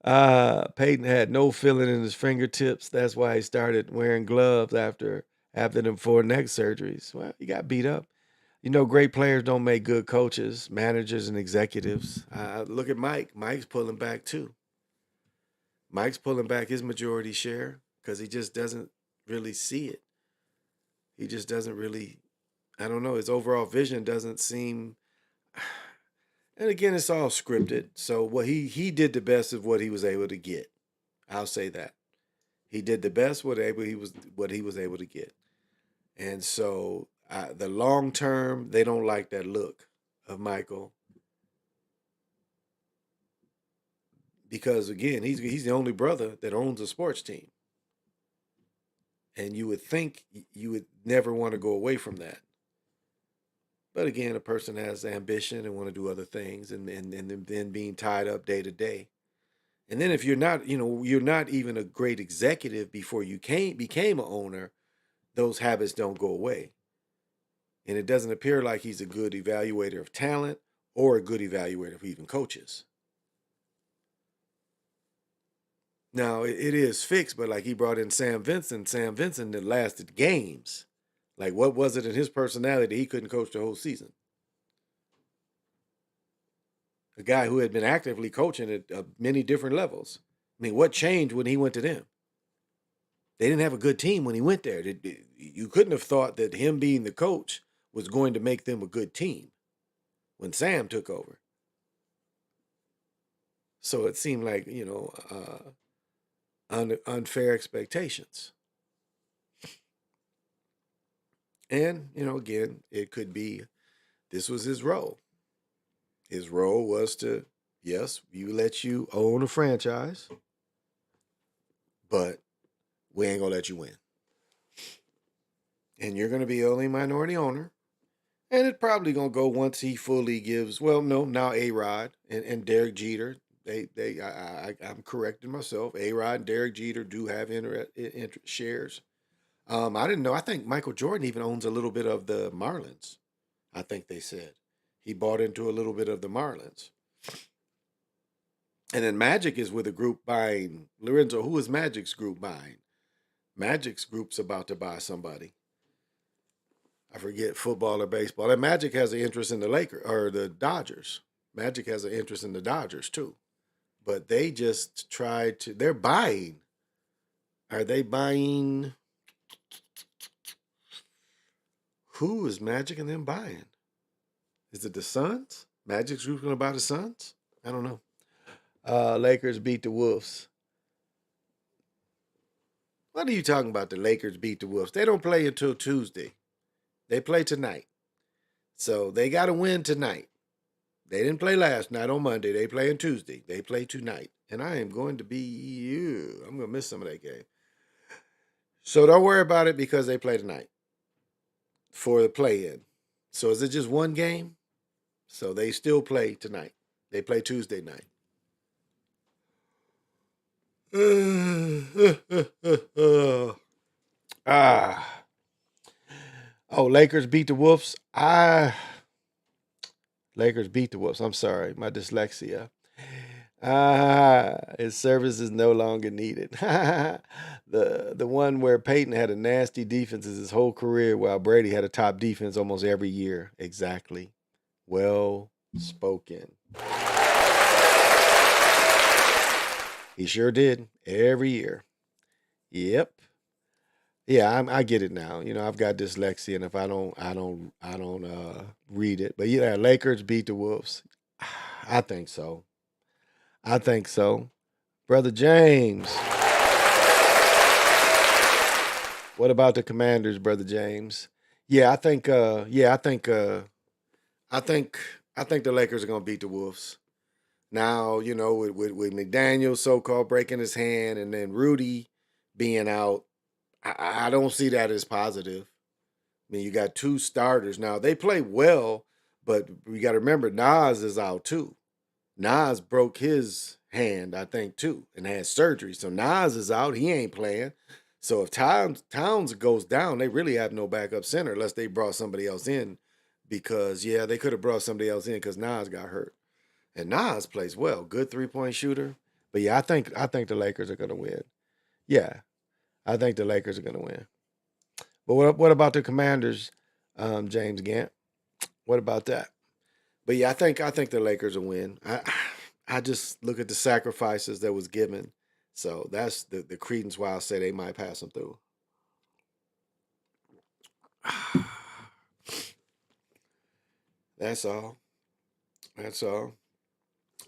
Peyton had no feeling in his fingertips. That's why he started wearing gloves after them 4 neck surgeries. Well, he got beat up. Great players don't make good coaches, managers, and executives. Look at Mike. Mike's pulling back too. Mike's pulling back his majority share because he just doesn't really see it. He just doesn't really, I don't know, his overall vision doesn't seem, and again, it's all scripted. So what he did the best of what he was able to get. I'll say that. He did the best what he was able to get. And so the long term, they don't like that look of Michael. Because again, he's the only brother that owns a sports team. And you would think you would never want to go away from that. But again, a person has ambition and want to do other things and then being tied up day to day. And then if you're not, you're not even a great executive before you became an owner, those habits don't go away. And it doesn't appear like he's a good evaluator of talent or a good evaluator of even coaches. Now, it is fixed, but like he brought in Sam Vincent that lasted games. Like, what was it in his personality that he couldn't coach the whole season? A guy who had been actively coaching at many different levels. I mean, what changed when he went to them? They didn't have a good team when he went there. You couldn't have thought that him being the coach was going to make them a good team when Sam took over. So it seemed like, unfair expectations. And, again, it could be, this was his role. His role was to, yes, we let you own a franchise, but we ain't gonna let you win. And you're gonna be only minority owner. And it probably gonna go once he fully gives, now A-Rod and Derek Jeter, I'm correcting myself. A-Rod and Derek Jeter do have shares. I didn't know. I think Michael Jordan even owns a little bit of the Marlins. I think they said he bought into a little bit of the Marlins. And then Magic is with a group buying. Lorenzo, who is Magic's group buying? Magic's group's about to buy somebody. I forget, football or baseball. And Magic has an interest in the Lakers or the Dodgers. Magic has an interest in the Dodgers too. But they just tried to, they're buying. Are they buying? Who is Magic and them buying? Is it the Suns? Magic's group going to buy the Suns? I don't know. Lakers beat the Wolves. What are you talking about? The Lakers beat the Wolves. They don't play until Tuesday. They play tonight. So they got to win tonight. They didn't play last night on Monday. They play on Tuesday. They play tonight. And I am going to be, I'm going to miss some of that game. So don't worry about it because they play tonight for the play-in. So is it just one game? So they still play tonight. They play Tuesday night. Oh, Lakers beat the Wolves. Lakers beat the Wolves. I'm sorry, my dyslexia. His service is no longer needed. The one where Peyton had a nasty defense his whole career, while Brady had a top defense almost every year. Exactly. Well spoken. He sure did every year. Yep. Yeah, I get it now. I've got dyslexia, and if I don't read it. But yeah, Lakers beat the Wolves. I think so. Brother James. What about the Commanders, Brother James? Yeah, I think. I think the Lakers are gonna beat the Wolves. Now, with McDaniel so-called breaking his hand and then Rudy being out, I don't see that as positive. I mean, you got two starters now. They play well, but we got to remember Nas is out too. Nas broke his hand, I think, too, and had surgery. So Nas is out. He ain't playing. So if Towns goes down, they really have no backup center unless they brought somebody else in. Because they could have brought somebody else in because Nas got hurt. And Nas plays well, good 3-point shooter. But yeah, I think the Lakers are gonna win. Yeah, I think the Lakers are gonna win. But what about the Commanders, James Gant? What about that? But yeah, I think the Lakers will win. I just look at the sacrifices that was given. So that's the credence why I say they might pass them through. That's all. That's all.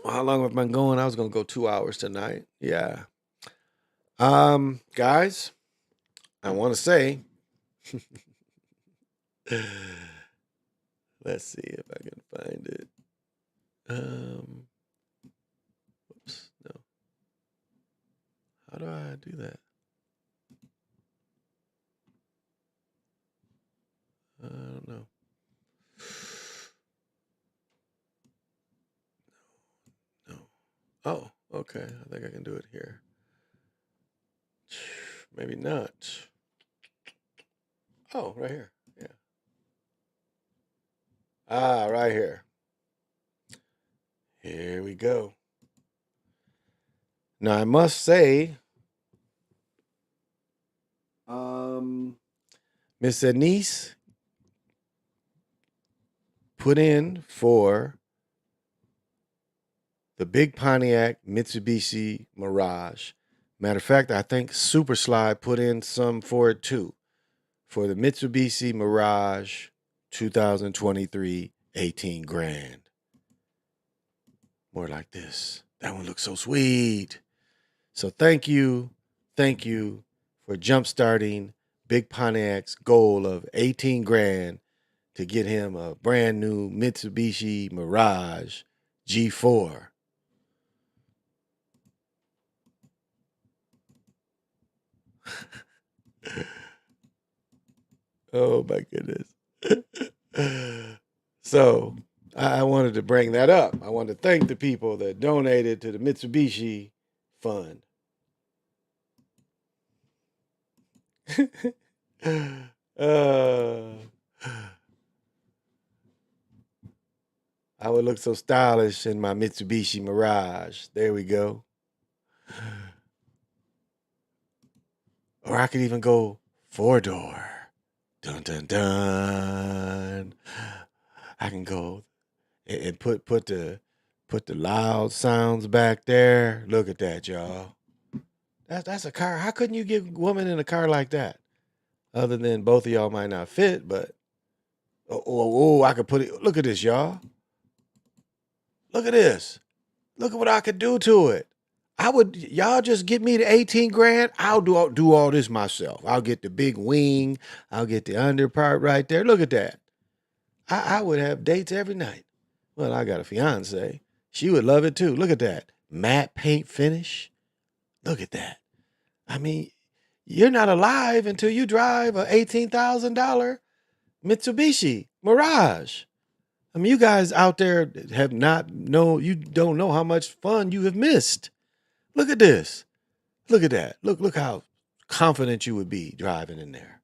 Well, how long have I been going? I was gonna go 2 hours tonight. Yeah. Guys, I want to say, let's see if I can find it. Whoops, no. How do I do that? I don't know. No. Oh, okay. I think I can do it here. Maybe not. Oh, right here. Yeah. Right here. Here we go. Now I must say, Miss Anise put in for the big Pontiac Mitsubishi Mirage. Matter of fact, I think Super Slide put in some for it too. For the Mitsubishi Mirage 2023 18 grand. More like this. That one looks so sweet. So thank you for jumpstarting Big Pontiac's goal of 18 grand to get him a brand new Mitsubishi Mirage G4. Oh my goodness. So I wanted to bring that up. I want to thank the people that donated to the Mitsubishi Fund. I would look so stylish in my Mitsubishi Mirage. There we go. Or I could even go 4-door. Dun dun dun. I can go and put the loud sounds back there. Look at that, y'all. That's a car. How couldn't you get a woman in a car like that? Other than both of y'all might not fit, but I could put it. Look at this, y'all. Look at this. Look at what I could do to it. Y'all just get me the 18 grand. I'll do all this myself. I'll get the big wing. I'll get the under part right there. Look at that. I would have dates every night. Well, I got a fiance. She would love it too. Look at that. Matte paint finish. Look at that. I mean, you're not alive until you drive a $18,000 Mitsubishi Mirage. I mean, you guys out there you don't know how much fun you have missed. Look at this. Look at that. Look how confident you would be driving in there.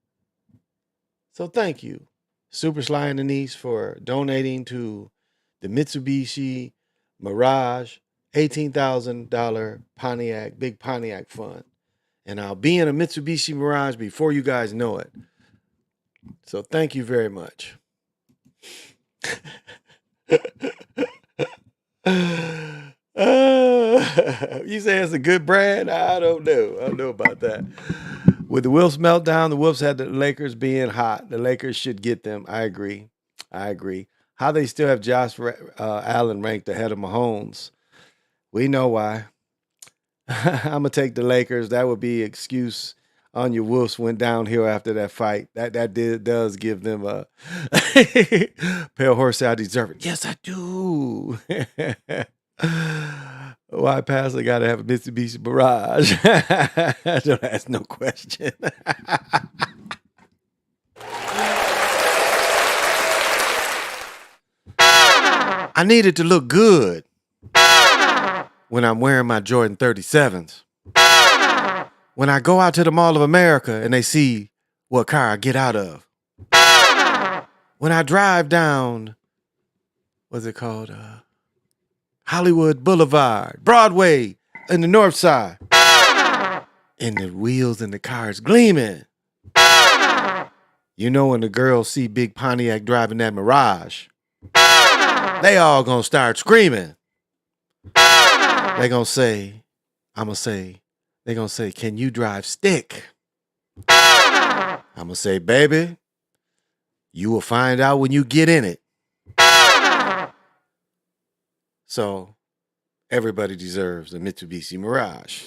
So thank you, Super Sly and Denise, for donating to the Mitsubishi Mirage $18,000 Pontiac, big Pontiac Fund. And I'll be in a Mitsubishi Mirage before you guys know it. So thank you very much. You say it's a good brand? I don't know. I don't know about that. With the Wolves meltdown, the Wolves had the Lakers being hot. The Lakers should get them. I agree. How they still have Josh Allen ranked ahead of Mahomes? We know why. I'm going to take the Lakers. That would be excuse Anya Wolfs went downhill after that fight. Does give them a Pale Horse said, I deserve it. Yes, I do. Why Pastor got to have a Mitsubishi Mirage? Don't ask no question. I need it to look good when I'm wearing my Jordan 37s. When I go out to the Mall of America and they see what car I get out of. When I drive down, what's it called? Hollywood Boulevard, Broadway, in the north side. And the wheels in the car is gleaming. You know when the girls see Big Pontiac driving that Mirage, they all gonna start screaming. They gonna say, they gonna say, can you drive stick? I'm gonna say, baby, you will find out when you get in it. So everybody deserves a Mitsubishi Mirage.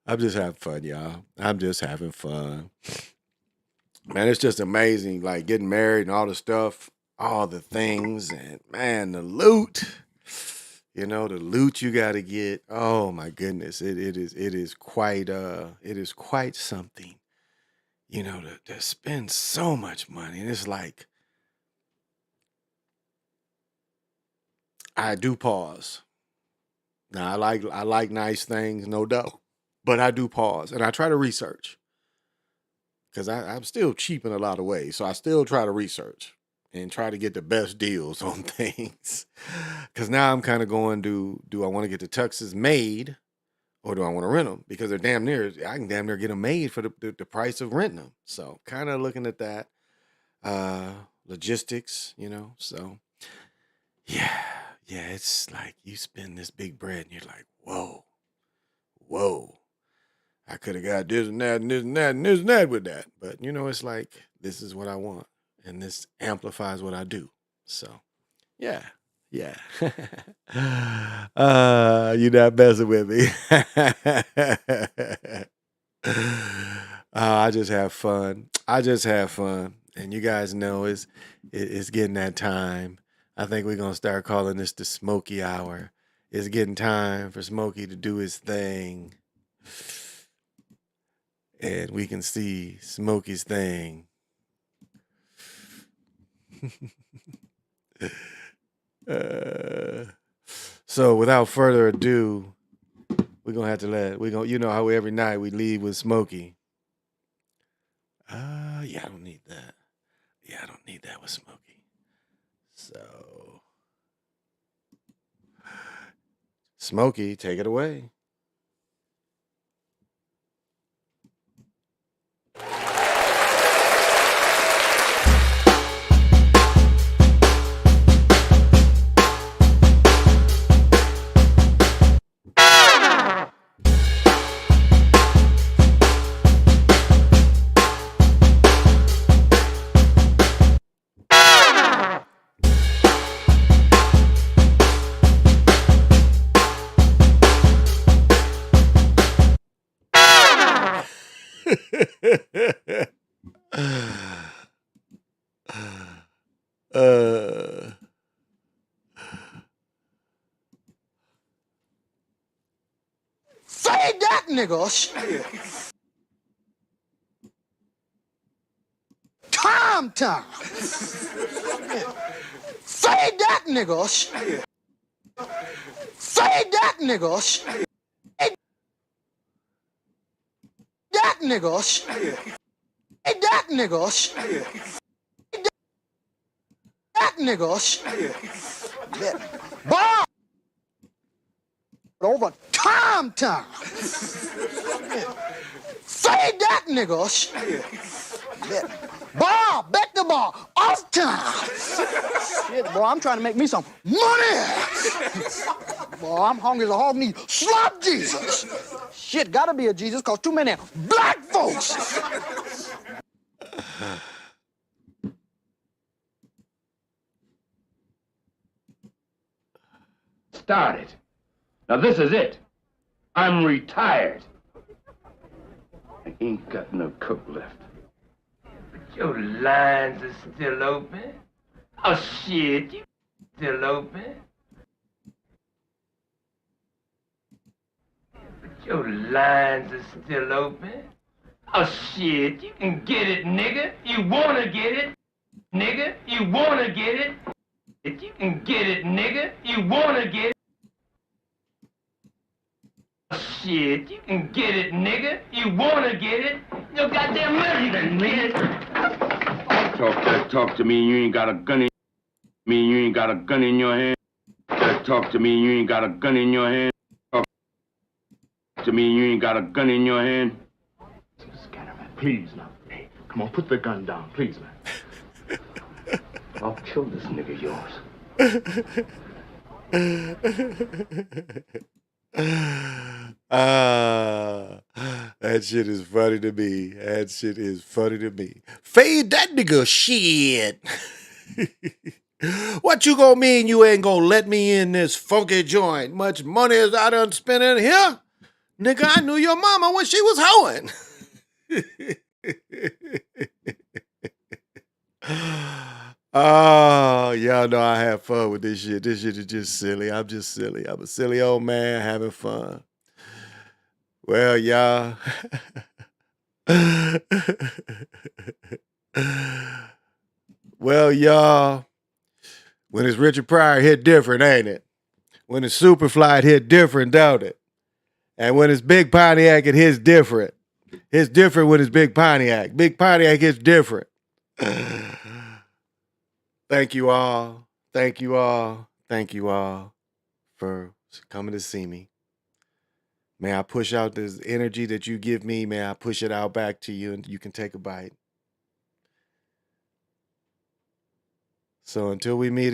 I'm just having fun, y'all. I'm just having fun. Man, it's just amazing, like getting married and all the stuff, all the things, and man, the loot. You know, the loot you got to get. Oh my goodness, it is quite something. You know, to spend so much money, and it's like I do pause. Now I like nice things, no doubt, but I do pause and I try to research because I'm still cheap in a lot of ways, so I still try to research and try to get the best deals on things. Because now I'm kind of going, do I want to get the tuxes made or do I want to rent them? Because they're I can damn near get them made for the price of renting them. So kind of looking at that, logistics, you know, so yeah, it's like you spend this big bread and you're like, whoa, I could have got this and that and this and that and this and that with that. But, you know, it's like, this is what I want. And this amplifies what I do. So, yeah. You're not messing with me. I just have fun. And you guys know it's getting that time. I think we're going to start calling this the Smokey Hour. It's getting time for Smokey to do his thing. And we can see Smokey's thing. So without further ado, we're going to have to you know how every night we leave with Smokey. Yeah, I don't need that. Yeah, I don't need that with Smokey. So, Smokey, take it away. Say that, nigga. Time. Say that, nigga. Say that, nigga. Say that, nigga. Say that, nigga. Say that, nigga. Bob. Over time. Say that, nigga. Ball, bet the ball, off time. Shit, boy, I'm trying to make me some money. Boy, I'm hungry as a hog need slop Jesus. Shit, gotta be a Jesus, cause too many black folks. started. Now this is it. I'm retired. I ain't got no coke left. But your lines are still open. Oh shit, you still open. But your lines are still open. Oh shit, you can get it, nigga. You wanna get it, nigga. You wanna get it. If you can get it, nigga. You wanna get it. Oh shit, you can get it, nigga. You wanna get it. You goddamn money, then, nigga. Talk to me. You ain't got a gun in me. You ain't got a gun in your hand. Talk to me. You ain't got a gun in your hand. Talk to me. You ain't got a gun in your hand. Please, now. Hey, come on, put the gun down, please, man. I'll kill this nigga of yours. That shit is funny to me. That shit is funny to me. Fade that nigga shit. What you gonna mean you ain't gonna let me in this funky joint? Much money as I done spent in here? Nigga, I knew your mama when she was hoeing. Oh, y'all know I have fun with this shit. This shit is just silly. I'm just silly. I'm a silly old man having fun. Well, y'all. Well, y'all. When it's Richard Pryor, hit different, ain't it? When it's Superfly, hit different, don't it? And when it's Big Pontiac, it hits different. It's different when it's Big Pontiac. Big Pontiac hits different. Thank you all. Thank you all. Thank you all for coming to see me. May I push out this energy that you give me. May I push it out back to you and you can take a bite. So until we meet again.